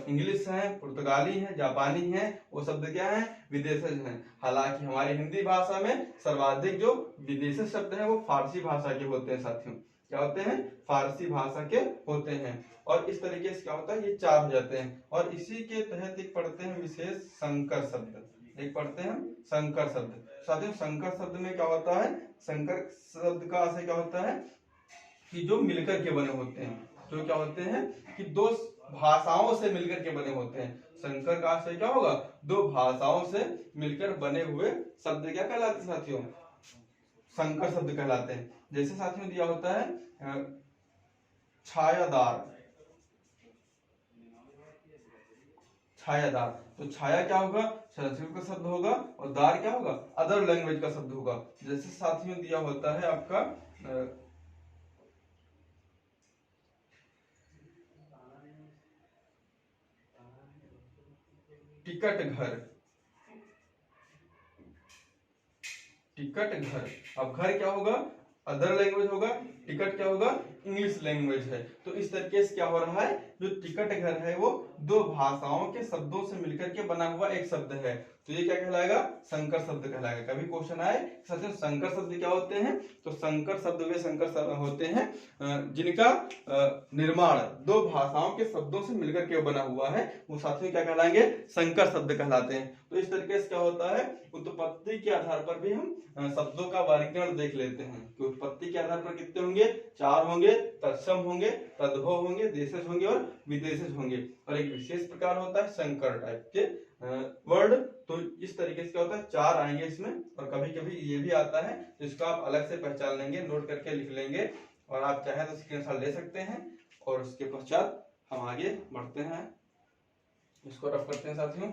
इंग्लिश हैं, पुर्तगाली हैं, जापानी हैं, वो शब्द क्या है, विदेशज हैं। हालांकि हमारी हिंदी भाषा में सर्वाधिक जो विदेशज शब्द हैं वो फारसी भाषा के होते हैं साथियों, क्या होते हैं, फारसी भाषा के होते हैं। और इस तरीके से क्या होता है, ये 4 हो जाते हैं। और इसी के तहत एक पढ़ते हैं विशेष संकर शब्द, एक पढ़ते हैं संकर शब्द। साथियों संकर शब्द में क्या होता है, संकर शब्द का आशय क्या होता है कि जो मिलकर के बने होते हैं, जो क्या होते हैं कि दो भाषाओं से मिलकर के बने होते हैं। संकर का आशय क्या होगा, दो भाषाओं से मिलकर बने हुए शब्द क्या कहलाते हैं साथियों, संकर शब्द कहलाते हैं। जैसे साथियों दिया होता है छायादार, छायादार, तो छाया क्या होगा, संस्कृत का शब्द होगा, और दार क्या होगा, अदर लैंग्वेज का शब्द होगा। जैसे साथियों दिया होता है आपका टिकट घर, टिकट घर। अब घर क्या होगा, अदर लैंग्वेज होगा, टिकट क्या होगा, इंग्लिश लैंग्वेज है। तो इस तरीके से क्या हो रहा है, जो टिकट घर है वो दो भाषाओं के शब्दों से मिलकर के बना हुआ एक शब्द है, तो ये क्या कहलाएगा, संकर शब्द कहलाएगा। कभी क्वेश्चन आए सचिन संकर शब्द क्या होते हैं, तो संकर शब्द वे संकर शब्द होते हैं जिनका निर्माण दो भाषाओं के शब्दों से मिलकर के बना हुआ है, वो साथियों क्या कहलाएंगे, संकर शब्द कहलाते हैं। तो इस तरीके से क्या होता है, उत्पत्ति के आधार पर भी हम शब्दों का वर्गीकरण देख लेते हैं कि उत्पत्ति के आधार पर कितने होंगे, 4 होंगे, तत्सम होंगे, तद्भव होंगे, देशज होंगे और विदेशज होंगे। और एक विशेष प्रकार होता है संकर टाइप के वर्ड। तो इस तरीके से क्या होता है, 4 आएंगे इसमें, और कभी कभी ये भी आता है जिसको आप अलग से पहचान लेंगे, नोट करके लिख लेंगे, और आप चाहे तो स्क्रीनशॉट ले सकते हैं। और उसके पश्चात हम आगे बढ़ते हैं, इसको रफ करते हैं साथियों।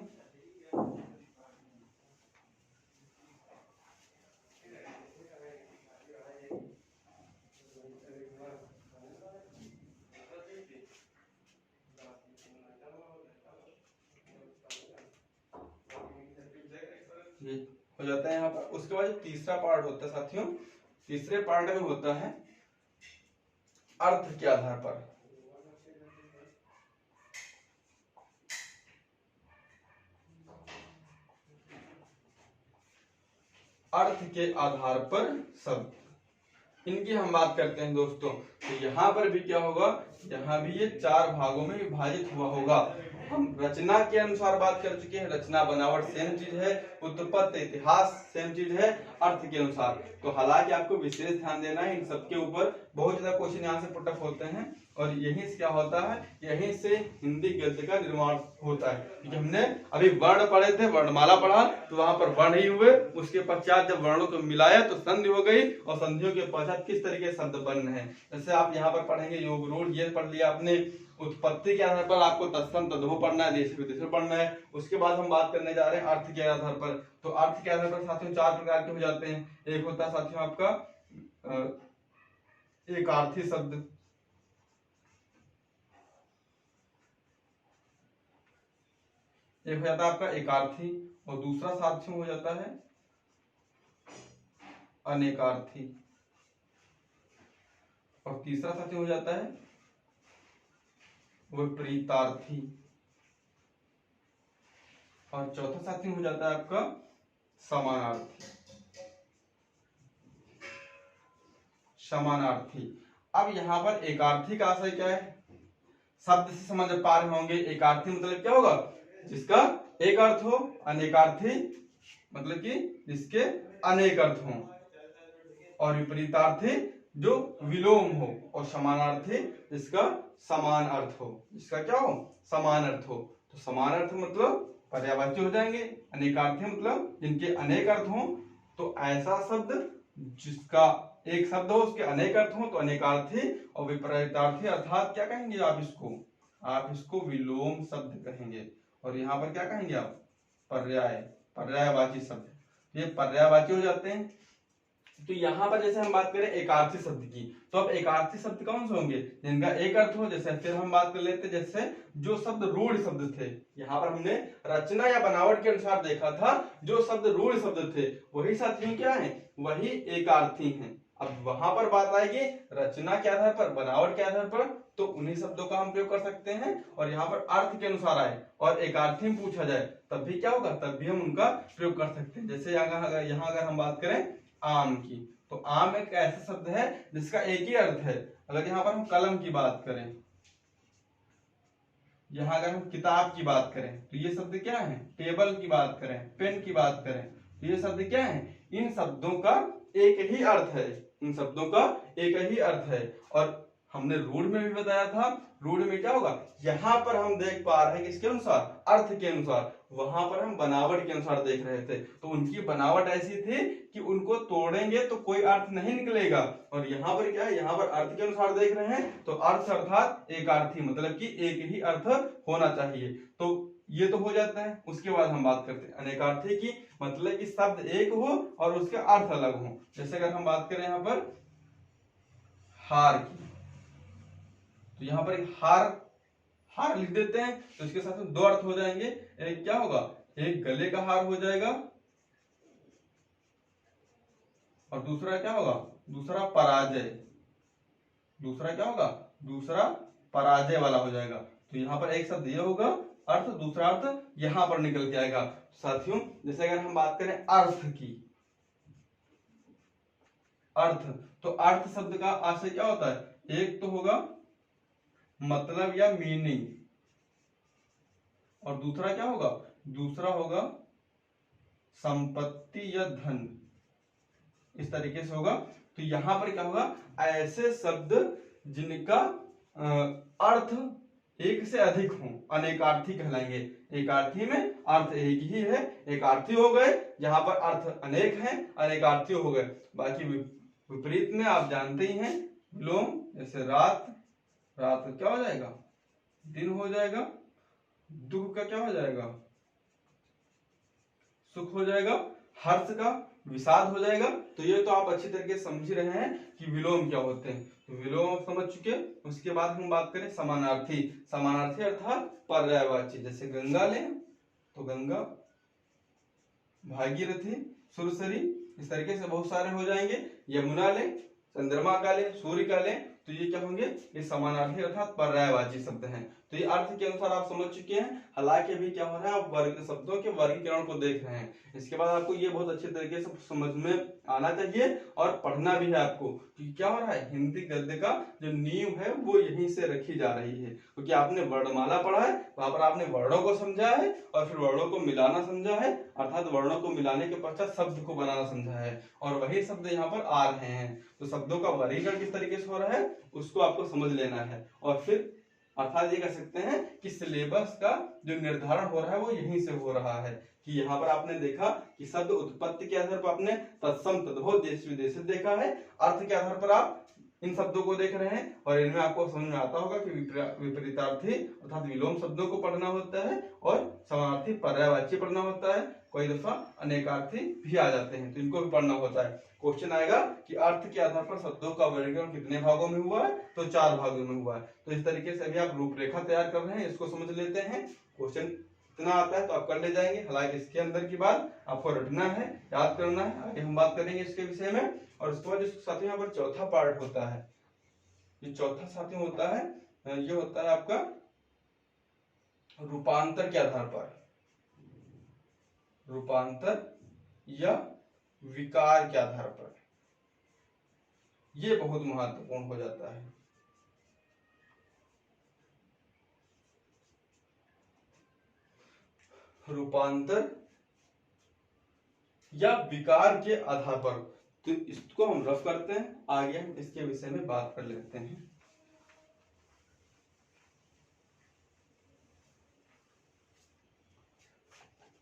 ये हो जाता है यहाँ पर। उसके बाद तीसरा पार्ट होता है साथियों, तीसरे पार्ट में होता है अर्थ के आधार पर। अर्थ के आधार पर शब्द, इनकी हम बात करते हैं दोस्तों। तो यहाँ पर भी क्या होगा, यहाँ भी ये 4 भागों में विभाजित हुआ होगा। हम रचना के अनुसार बात कर चुके हैं, रचना बनावट सेम चीज है, उत्पत्ति इतिहास सेम चीज है अर्थ के अनुसार। तो हालांकि आपको विशेष ध्यान देना है इन सबके ऊपर, बहुत ज्यादा क्वेश्चन यहाँ से पुटअप होते हैं और यहीं से क्या होता है, यहीं से हिंदी गद्य का निर्माण होता है। क्योंकि हमने अभी वर्ण पढ़े थे, वर्णमाला पढ़ा, तो वहां पर वर्ण ही हुए, उसके पश्चात जब वर्णों को मिलाया तो संधि हो गई और संधियों के पश्चात किस तरीके शब्द बन है। जैसे आप यहाँ पर पढ़ेंगे योग रूढ़, ये पढ़ लिया आपने। उत्पत्ति के आधार पर आपको तत्सम तद्भव पढ़ना है, देश विदेश पढ़ना है। उसके बाद हम बात करने जा रहे हैं अर्थ के आधार पर। तो अर्थ के आधार पर साथियों 4 प्रकार के हो जाते हैं। एक होता है साथियों आपका एकार्थी शब्द, एक हो जाता है आपका एकार्थी, और दूसरा साथियों हो जाता है अनेकार्थी, और तीसरा साथियों हो जाता है विपरीतार्थी, और चौथा साथियों हो जाता है आपका समानार्थी। समानार्थी। अब यहाँ पर एकार्थी का आशय क्या है, शब्द से समझ पा रहे होंगे। एकार्थी मतलब क्या होगा, जिसका एक अर्थ हो। अनेकार्थी मतलब कि जिसके अनेक अर्थ हों। और विपरीतार्थी जो विलोम हो। और समानार्थी जिसका समान अर्थ हो, जिसका क्या हो, समान अर्थ हो। तो समान अर्थ मतलब पर्यायवाची हो जाएंगे, अनेकार्थी मतलब जिनके अनेक अर्थ हों। तो ऐसा शब्द जिसका एक शब्द हो उसके अनेक अर्थ हो तो अनेकार्थी। और विपरीतार्थी अर्थात क्या कहेंगे आप इसको विलोम शब्द कहेंगे। और यहाँ पर क्या कहेंगे आप, पर्यायवाची शब्द। ये पर्यायवाची हो जाते हैं। तो यहाँ पर जैसे हम बात करें एकार्थी शब्द की, तो अब एकार्थी शब्द कौन से होंगे, जिनका एक अर्थ हो। जैसे फिर हम बात कर लेते, जैसे जो शब्द रूढ़ शब्द थे, यहाँ पर हमने रचना या बनावट के अनुसार देखा था, जो शब्द रूढ़ शब्द थे वही साथियों क्या है, वही एकार्थी हैं। अब वहां पर बात आएगी रचना के आधार पर, बनावट के आधार पर, तो उन्हीं शब्दों का हम प्रयोग कर सकते हैं। और यहाँ पर अर्थ के अनुसार आए और एकार्थी में पूछा जाए तब भी क्या होगा, तब भी हम उनका प्रयोग कर सकते हैं। जैसे यहाँ अगर हम बात करें आम की, तो आम एक ऐसा शब्द है जिसका एक ही अर्थ है। अगर यहाँ पर हम कलम की बात करें, यहाँ अगर हम किताब की बात करें, तो ये शब्द क्या है, टेबल की बात करें, पेन की बात करें, तो ये शब्द क्या है, इन शब्दों का एक ही अर्थ है। इन शब्दों का एक ही अर्थ है। और हमने रूढ़ में भी बताया था, रूढ़ में क्या होगा, यहाँ पर हम देख पा रहे हैं किसके अनुसार, अर्थ के अनुसार। वहां पर हम बनावट के अनुसार देख रहे थे। तो उनकी बनावट ऐसी थी कि उनको तोड़ेंगे तो कोई अर्थ नहीं निकलेगा। और यहाँ पर क्या है, यहाँ पर अर्थ के अनुसार देख रहे हैं, तो अर्थ अर्थात एकार्थी मतलब कि एक ही अर्थ होना चाहिए। तो ये तो हो जाता है। उसके बाद हम बात करते हैं अनेकार्थी की, मतलब कि शब्द एक हो और उसके अर्थ अलग हो। जैसे अगर हम बात करें यहाँ पर हार की, तो यहाँ पर हार लिख देते हैं, तो इसके साथ में 2 अर्थ हो जाएंगे। एक क्या होगा, एक गले का हार हो जाएगा, और दूसरा क्या होगा, दूसरा पराजय। दूसरा क्या होगा, दूसरा पराजय वाला हो जाएगा। तो यहाँ पर एक शब्द ये होगा अर्थ, दूसरा अर्थ यहाँ पर निकल के आएगा। साथियों जैसे अगर हम बात करें अर्थ की, अर्थ, तो अर्थ शब्द का आशय क्या होता है, एक तो होगा मतलब या मीनिंग, और दूसरा क्या होगा, दूसरा होगा संपत्ति या धन। इस तरीके से होगा। तो यहां पर क्या होगा, ऐसे शब्द जिनका अर्थ एक से अधिक हो अनेकार्थी कहलाएंगे। एकार्थी में अर्थ एक ही है, एकार्थी हो गए। जहां पर अर्थ अनेक हैं, अनेकार्थी हो गए। बाकी विपरीत में आप जानते ही हैं, विलोम, जैसे रात का क्या हो जाएगा, दिन हो जाएगा। दुख का क्या हो जाएगा, सुख हो जाएगा। हर्ष का विषाद हो जाएगा। तो ये तो आप अच्छी तरीके से समझ रहे हैं कि विलोम क्या होते हैं। तो विलोम आप समझ चुके। उसके बाद हम बात करें समानार्थी। समानार्थी अर्थात पर्यायवाची। जैसे गंगा लें तो गंगा, भागीरथी, सुरसरी, इस तरीके से बहुत सारे हो जाएंगे। यमुना लें, चंद्रमा का लें, सूर्य का लें, तो ये क्या होंगे, ये समानार्थी अर्थात पर्यायवाची शब्द हैं। तो ये अर्थ के अनुसार आप समझ चुके हैं। हालांकि अभी क्या हो रहा है, आप वर्ग शब्दों के वर्गीकरण को देख रहे हैं। इसके बाद आपको ये बहुत अच्छे तरीके से समझ में आना चाहिए और पढ़ना भी है आपको, क्योंकि क्या हो रहा है, हिंदी गद्य का जो नींव है वो यहीं से रखी जा रही है। क्योंकि आपने वर्णमाला पढ़ा है, वहां पर आपने वर्णों को समझा है और फिर वर्णों को मिलाना समझा है, अर्थात वर्णों को मिलाने के पश्चात शब्द को बनाना समझा है, और वही शब्द यहाँ पर आ रहे हैं। तो शब्दों का वर्गीकरण किस तरीके से हो रहा है उसको आपको समझ लेना है, और फिर अर्थात ये कह सकते हैं कि सिलेबस का जो निर्धारण हो रहा है वो यहीं से हो रहा है। कि यहाँ पर आपने देखा कि शब्द उत्पत्ति के आधार पर आपने तत्सम तद्भव देश विदेश देखा है, अर्थ के आधार पर आप इन शब्दों को देख रहे हैं, और इनमें आपको समझ में आता होगा कि विपरीतार्थी अर्थात विलोम शब्दों को पढ़ना होता है और समानार्थी पर्यायवाची पढ़ना होता है, कोई दफा अनेकार्थी भी आ जाते हैं तो इनको भी पढ़ना होता है। क्वेश्चन आएगा कि अर्थ के आधार पर शब्दों का वर्गीकरण कितने भागों में हुआ है, तो 4 भागों में हुआ है। तो इस तरीके से अभी आप रूपरेखा तैयार कर रहे हैं, इसको समझ लेते हैं। क्वेश्चन इतना आता है तो आप कर ले जाएंगे। हालांकि इसके अंदर की बात आपको रटना है, याद करना है, आगे हम बात करेंगे इसके विषय में। और उसके बाद साथियों यहाँ पर चौथा पार्ट होता है, ये चौथा साथियों होता है, ये होता है आपका रूपांतर के आधार पर, रूपांतर या विकार के आधार पर, ये बहुत महत्वपूर्ण हो जाता है। रूपांतर या विकार के आधार पर, तो इसको हम रफ करते हैं, आगे हम इसके विषय में बात कर लेते हैं।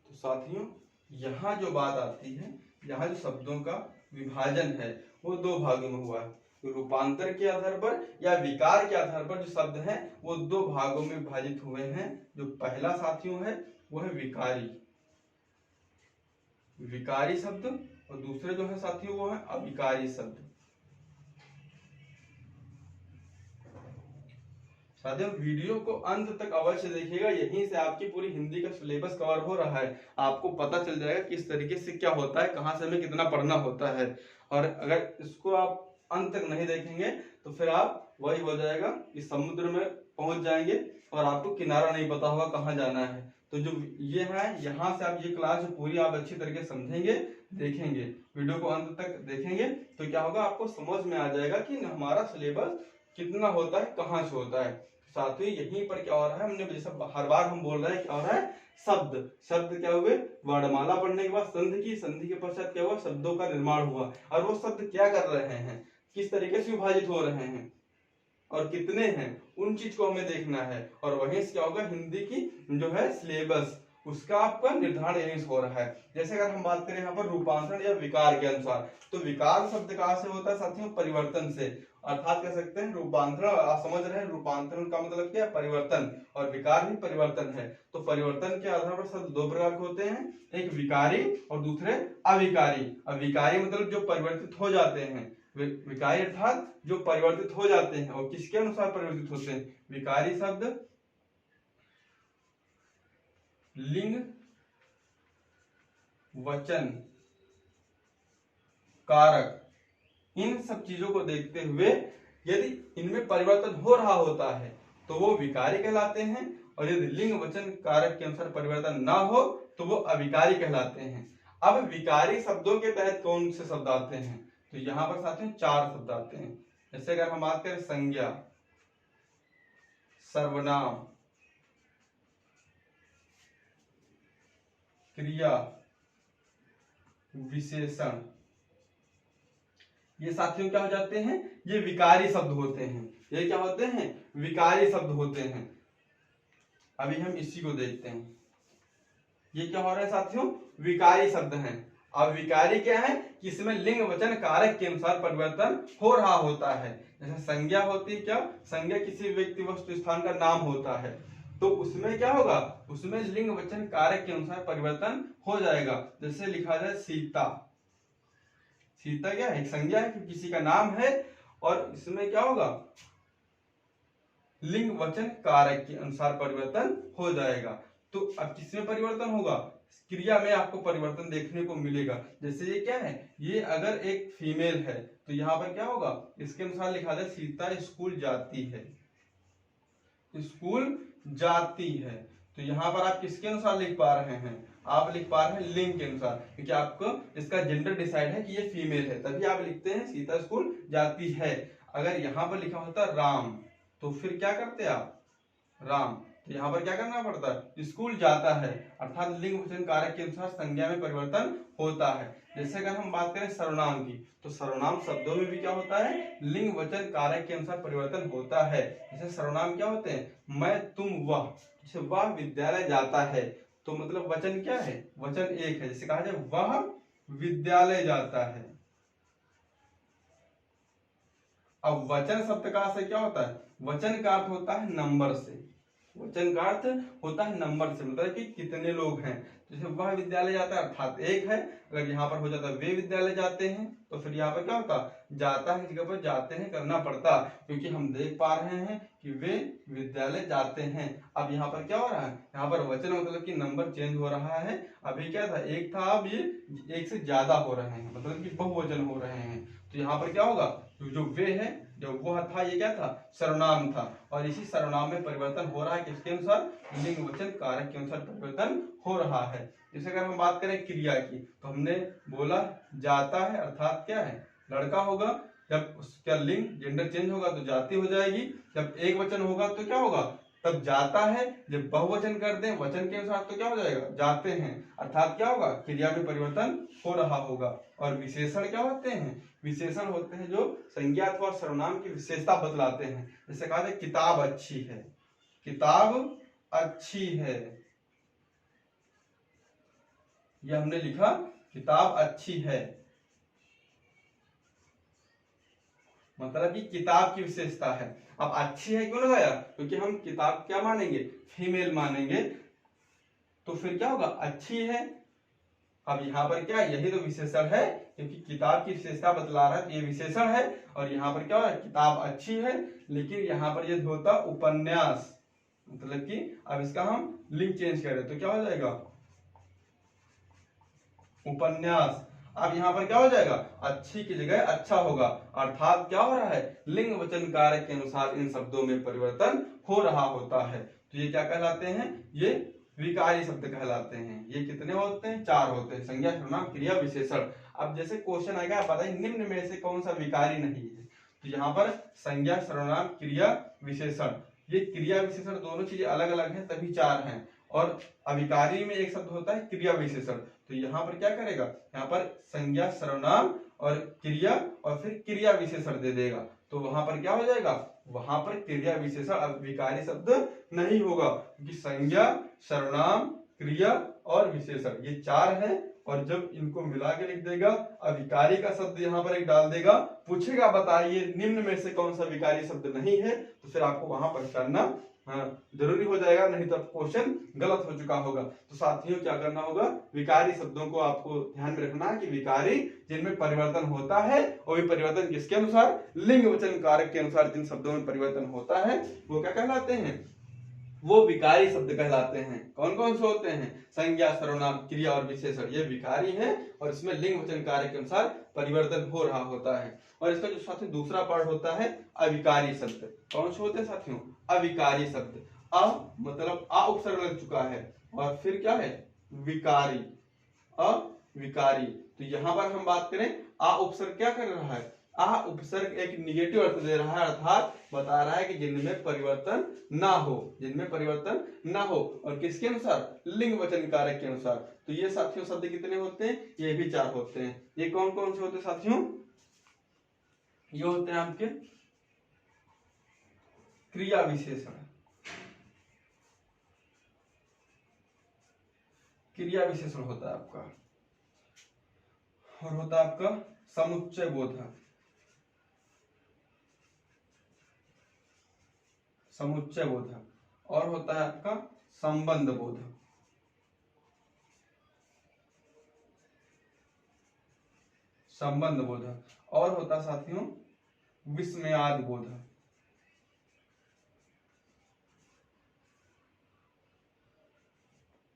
तो साथियों यहाँ जो बात आती है, यहाँ जो शब्दों का विभाजन है वो 2 भागों में हुआ है। तो रूपांतर के आधार पर या विकार के आधार पर जो शब्द हैं वो 2 भागों में विभाजित हुए हैं। जो पहला साथियों है वो है विकारी, विकारी शब्द, और दूसरे जो है साथियों वो है अविकारी शब्द। साथियों वीडियो को अंत तक अवश्य देखिएगा, यहीं से आपकी पूरी हिंदी का सिलेबस कवर हो रहा है। आपको पता चल जाएगा किस तरीके से क्या होता है, कहाँ से हमें कितना पढ़ना होता है। और अगर इसको आप अंत तक नहीं देखेंगे तो फिर आप वही हो जाएगा कि समुद्र में पहुंच जाएंगे और आपको किनारा नहीं पता होगा कहाँ जाना है। तो जो ये है, यहाँ से आप ये क्लास पूरी आप अच्छी तरीके से समझेंगे, देखेंगे, वीडियो को अंत तक देखेंगे तो क्या होगा, आपको समझ में आ जाएगा कि हमारा सिलेबस कितना होता है, कहाँ से होता है। साथियों यहीं पर क्या हो रहा है, हमने जैसे हर बार हम बोल रहे हैं क्या हो रहा है, शब्द शब्द क्या हुए, वर्णमाला पढ़ने के बाद संधि की, संधि के पश्चात क्या हुआ, शब्दों का निर्माण हुआ, और वो शब्द क्या कर रहे हैं, किस तरीके से विभाजित हो रहे हैं और कितने हैं, उन चीज को हमें देखना है। और वहीं से क्या होगा, हिंदी की जो है सिलेबस उसका आपका निर्धारण यहीं से हो रहा है। जैसे अगर हम बात करें यहाँ पर रूपांतरण या विकार के अनुसार, तो विकार शब्द कहाँ से होता है साथियों, परिवर्तन से, अर्थात कह सकते हैं रूपांतरण, आप समझ रहे हैं रूपांतरण का मतलब क्या है, परिवर्तन, और विकार भी परिवर्तन है। तो परिवर्तन के आधार पर शब्द 2 प्रकार के होते हैं, एक विकारी और दूसरे अविकारी। अविकारी मतलब जो परिवर्तित हो जाते हैं, विकारी अर्थात जो परिवर्तित हो जाते हैं। और किसके अनुसार परिवर्तित होते हैं, विकारी शब्द लिंग वचन कारक, इन सब चीजों को देखते हुए यदि इनमें परिवर्तन हो रहा होता है तो वो विकारी कहलाते हैं, और यदि लिंग वचन कारक के अनुसार परिवर्तन ना हो तो वो अविकारी कहलाते हैं। अब विकारी शब्दों के तहत कौन से शब्द आते हैं, तो यहाँ पर साथियों 4 शब्द आते हैं। जैसे अगर हम बात करें संज्ञा, सर्वनाम, क्रिया, विशेषण, ये साथियों क्या हो जाते हैं, ये विकारी शब्द होते हैं। ये क्या होते हैं, विकारी शब्द होते हैं। अभी हम इसी को देखते हैं, ये क्या हो रहा है साथियों, विकारी शब्द हैं। अब विकारी क्या है कि इसमें लिंग वचन कारक के अनुसार परिवर्तन हो रहा होता है। जैसे संज्ञा होती है, क्या संज्ञा किसी व्यक्ति वस्तु स्थान का नाम होता है, तो उसमें क्या होगा, उसमें लिंग वचन कारक के अनुसार परिवर्तन हो जाएगा। जैसे लिखा जाए सीता, सीता क्या है, एक संज्ञा है कि किसी का नाम है, और इसमें क्या होगा, लिंग वचन कारक के अनुसार परिवर्तन हो जाएगा। तो अब किसमें परिवर्तन होगा, क्रिया में आपको परिवर्तन देखने को मिलेगा। जैसे ये क्या है, ये अगर एक फीमेल है तो यहाँ पर क्या होगा, इसके अनुसार लिखा जाए सीता स्कूल जाती है, स्कूल जाती है। तो यहाँ पर आप किसके अनुसार लिख पा रहे हैं, आप लिख पा रहे हैं लिंग के अनुसार, क्योंकि आपको इसका जेंडर डिसाइड है कि ये फीमेल है, तभी आप लिखते हैं सीता स्कूल जाती है। अगर यहाँ पर लिखा होता राम तो फिर क्या करते आप, राम, तो यहाँ पर क्या करना पड़ता है, स्कूल जाता है, अर्थात लिंग वचन कारक के अनुसार संज्ञा में परिवर्तन होता है। जैसे अगर हम बात करें सर्वनाम की, तो सर्वनाम शब्दों में भी क्या होता है, लिंग वचन कारक के अनुसार परिवर्तन होता है। जैसे सर्वनाम क्या होते हैं, मैं, तुम, वह। जैसे वह विद्यालय जाता है, तो मतलब वचन क्या है, वचन एक है। जैसे कहा जाए वह विद्यालय जाता है। अब वचन शब्द का अर्थ क्या होता है, वचन का अर्थ होता है नंबर से, वचन का अर्थ होता है नंबर से, मतलब कि कितने लोग हैं। जैसे वह विद्यालय जाता है अर्थात एक है, अगर यहाँ पर हो जाता वे विद्यालय जाते हैं तो फिर यहाँ पर क्या होता, जाता है जगह पर जाते हैं करना पड़ता, क्योंकि हम देख पा रहे हैं कि वे विद्यालय जाते हैं। अब यहाँ पर क्या हो रहा है, यहाँ पर वचन मतलब कि नंबर चेंज हो रहा है। अभी क्या था, एक था, अब ये एक से ज्यादा हो रहे हैं, मतलब कि बहुवचन हो रहे हैं। तो यहाँ पर क्या होगा, जो वे है, जो वह था, ये क्या था, सर्वनाम था, और इसी सर्वनाम में परिवर्तन हो रहा है किसके अनुसार, लिंग वचन कारक के अनुसार परिवर्तन हो रहा है। जैसे अगर हम बात करें क्रिया की, तो हमने बोला जाता है अर्थात क्या है, लड़का होगा, जब उसका लिंग जेंडर चेंज होगा तो जाति हो जाएगी, जब एक वचन होगा तो क्या होगा, तब जाता है, जब बहुवचन कर दें वचन के अनुसार तो क्या हो जाएगा, जाते हैं, अर्थात क्या होगा, क्रिया में परिवर्तन हो रहा होगा। और विशेषण क्या होते हैं, विशेषण होते हैं जो संज्ञा अथवा सर्वनाम की विशेषता बतलाते हैं। जैसे कहा जाए किताब अच्छी है, किताब अच्छी है, यह हमने लिखा किताब अच्छी है, मतलब कि किताब की विशेषता है। अब अच्छी है क्यों लगाया, क्योंकि हम किताब क्या मानेंगे, फीमेल मानेंगे, तो फिर क्या होगा, अच्छी है। अब यहाँ पर क्या है, यही तो विशेषण है, क्योंकि किताब की विशेषता बतला रहा है तो ये विशेषण है। और यहाँ पर क्या है, किताब अच्छी है, लेकिन यहाँ पर यदि होता उपन्यास, मतलब कि अब इसका हम लिंग चेंज करें तो क्या हो जाएगा, उपन्यास। अब यहाँ पर क्या हो जाएगा, अच्छी की जगह अच्छा होगा, अर्थात क्या हो रहा है, लिंग वचन कारक के अनुसार इन शब्दों में परिवर्तन हो रहा होता है। तो ये क्या कहलाते हैं, ये विकारी शब्द कहलाते हैं। ये कितने होते हैं, चार होते हैं, संज्ञा सर्वनाम क्रिया विशेषण। अब जैसे क्वेश्चन आएगा, बताइए निम्न में से कौन सा विकारी नहीं है। तो यहाँ पर संज्ञा सर्वनाम क्रिया विशेषण, ये क्रिया विशेषण दोनों चीजें अलग अलग है तभी चार हैं। और अविकारी में एक शब्द होता है क्रिया विशेषण, तो यहाँ पर क्या करेगा, यहाँ पर संज्ञा सर्वनाम और क्रिया और फिर क्रिया विशेषण दे देगा, तो वहां पर क्या हो जाएगा, वहां पर क्रिया विशेषण विकारी शब्द नहीं होगा, क्योंकि संज्ञा सर्वनाम क्रिया और विशेषण ये चार है। और जब इनको मिला के लिख देगा, अविकारी का शब्द यहाँ पर एक डाल देगा, पूछेगा बताइए निम्न में से कौन सा विकारी शब्द नहीं है, तो फिर आपको वहां पहचानना जरूरी हो जाएगा, नहीं तो क्वेश्चन गलत हो चुका होगा। तो साथियों क्या करना होगा, विकारी शब्दों को आपको ध्यान में रखना है कि विकारी जिनमें परिवर्तन होता है, और भी परिवर्तन किसके अनुसार, लिंग वचन कारक के अनुसार जिन शब्दों में परिवर्तन होता है वो क्या कहलाते हैं, वो विकारी शब्द कहलाते हैं। कौन कौन से होते हैं, संज्ञा सर्वनाम क्रिया और विशेषण, ये विकारी है और इसमें लिंग वचन कारक के अनुसार परिवर्तन हो रहा होता है। और इसका जो साथी दूसरा पार्ट होता है अविकारी शब्द, कौन से होते हैं साथियों, अविकारी शब्द। अ मतलब आ उपसर्ग लग चुका है, और फिर क्या है, विकारी, अविकारी। तो यहाँ पर हम बात करें, आ उपसर्ग क्या कर रहा है, आ उपसर्ग एक निगेटिव अर्थ दे रहा है, अर्थात बता रहा है कि जिनमें परिवर्तन ना हो, जिनमें परिवर्तन ना हो, और किसके अनुसार, लिंग वचन कारक के अनुसार। तो ये साथियों शब्द कितने होते हैं, ये भी चार होते हैं। ये कौन कौन से होते हैं साथियों, ये होते हैं आपके क्रिया विशेषण, क्रिया विशेषण होता है आपका, और होता है आपका समुच्चय बोधक, समुच्चय बोधक, और होता है आपका संबंध बोधक, संबंध बोधक, और होता साथियों विस्मयाद बोधक,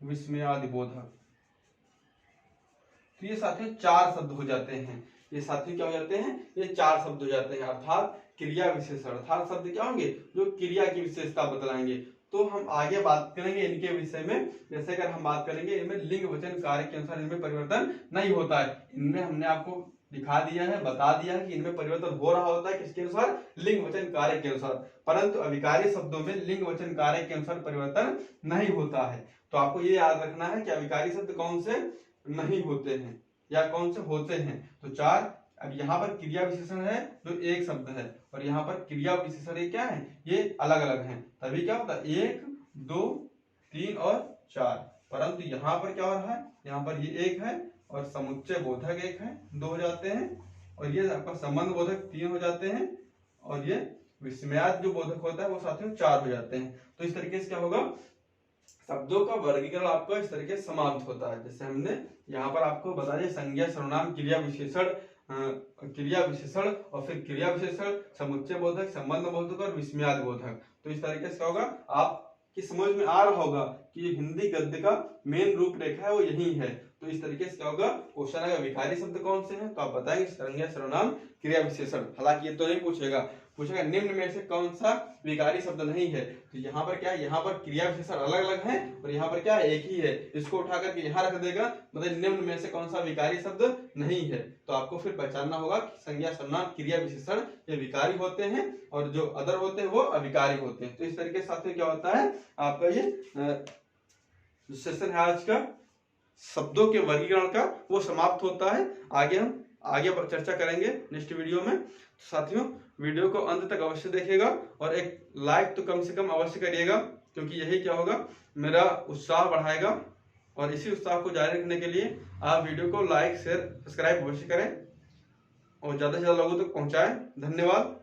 विस्मयादि बोधक। तो ये साथियों 4 शब्द हो जाते हैं। ये साथियों क्या हो जाते हैं, ये 4 शब्द हो जाते हैं, अर्थात क्रिया विशेषण। अर्थात शब्द क्या होंगे, जो क्रिया की विशेषता बतलाएंगे। तो हम आगे बात करेंगे इनके विषय में। जैसे अगर हम बात करेंगे, इनमें लिंग वचन कार्य के अनुसार इनमें परिवर्तन नहीं होता है। इनमें हमने आपको दिखा दिया है, बता दिया है कि इनमें परिवर्तन हो रहा होता है किसके अनुसार, लिंग वचन कार्य के अनुसार, परंतु अविकारी शब्दों में लिंग वचन कार्य के अनुसार परिवर्तन नहीं होता है। तो आपको ये याद रखना है कि अविकारी शब्द कौन से नहीं होते हैं या कौन से होते हैं। तो 4। अब यहाँ पर क्रिया विशेषण है जो एक शब्द है, और यहाँ पर क्रिया विशेषण ये क्या है, ये अलग अलग हैं। तभी क्या होता है 1, 2, 3 और 4। परंतु यहाँ पर क्या हो रहा है, यहाँ पर ये 1 है और समुच्चय बोधक 1 है, 2 हो जाते हैं, और ये आपका संबंध बोधक 3 हो जाते हैं, और ये विस्मयाद जो बोधक होता है वो साथियों 4 हो जाते हैं। तो इस तरीके से क्या होगा, शब्दों का वर्गीकरण आपका इस तरीके से समाप्त होता है। जैसे हमने यहाँ पर आपको बता दिया, संज्ञा, सर्वनाम, क्रिया विशेषण और फिर क्रिया विशेषण, समुच्चय बोधक, संबंध बोधक और विस्मयाद बोधक। तो इस तरीके से क्या होगा, आपकी समझ में आ रहा होगा कि हिंदी गद्य का मेन रूपरेखा है वो यही है। तो इस तरीके से क्या होगा, क्वेश्चन आएगा विकारी शब्द कौन से हैं, तो आप बताएंगे संज्ञा, सर्वनाम, क्रिया विशेषण। हालांकि ये तो नहीं पूछेगा निम्न में से कौन सा विकारी शब्द नहीं है। तो यहाँ पर क्या है, यहाँ पर क्रिया विशेषण अलग अलग है और यहाँ पर क्या है, एक ही है। इसको उठा करके यहाँ रख देगा, मतलब निम्न में से कौन सा विकारी शब्द नहीं है। तो आपको फिर पहचानना होगा कि संज्ञा, सर्वनाम, क्रिया विशेषण ये विकारी होते हैं और जो अदर होते हैं वो अविकारी होते हैं। तो इस तरीके से साथियों क्या होता है, आपका ये सेशन है आज का शब्दों के वर्गीकरण का, वो समाप्त होता है। आगे चर्चा करेंगे नेक्स्ट वीडियो में। तो साथियों वीडियो को अंत तक अवश्य देखिएगा और एक लाइक तो कम से कम अवश्य करिएगा, क्योंकि यही क्या होगा, मेरा उत्साह बढ़ाएगा। और इसी उत्साह को जारी रखने के लिए आप वीडियो को लाइक, शेयर, सब्सक्राइब अवश्य करें और ज्यादा से ज्यादा लोगों तक पहुंचाएं। धन्यवाद।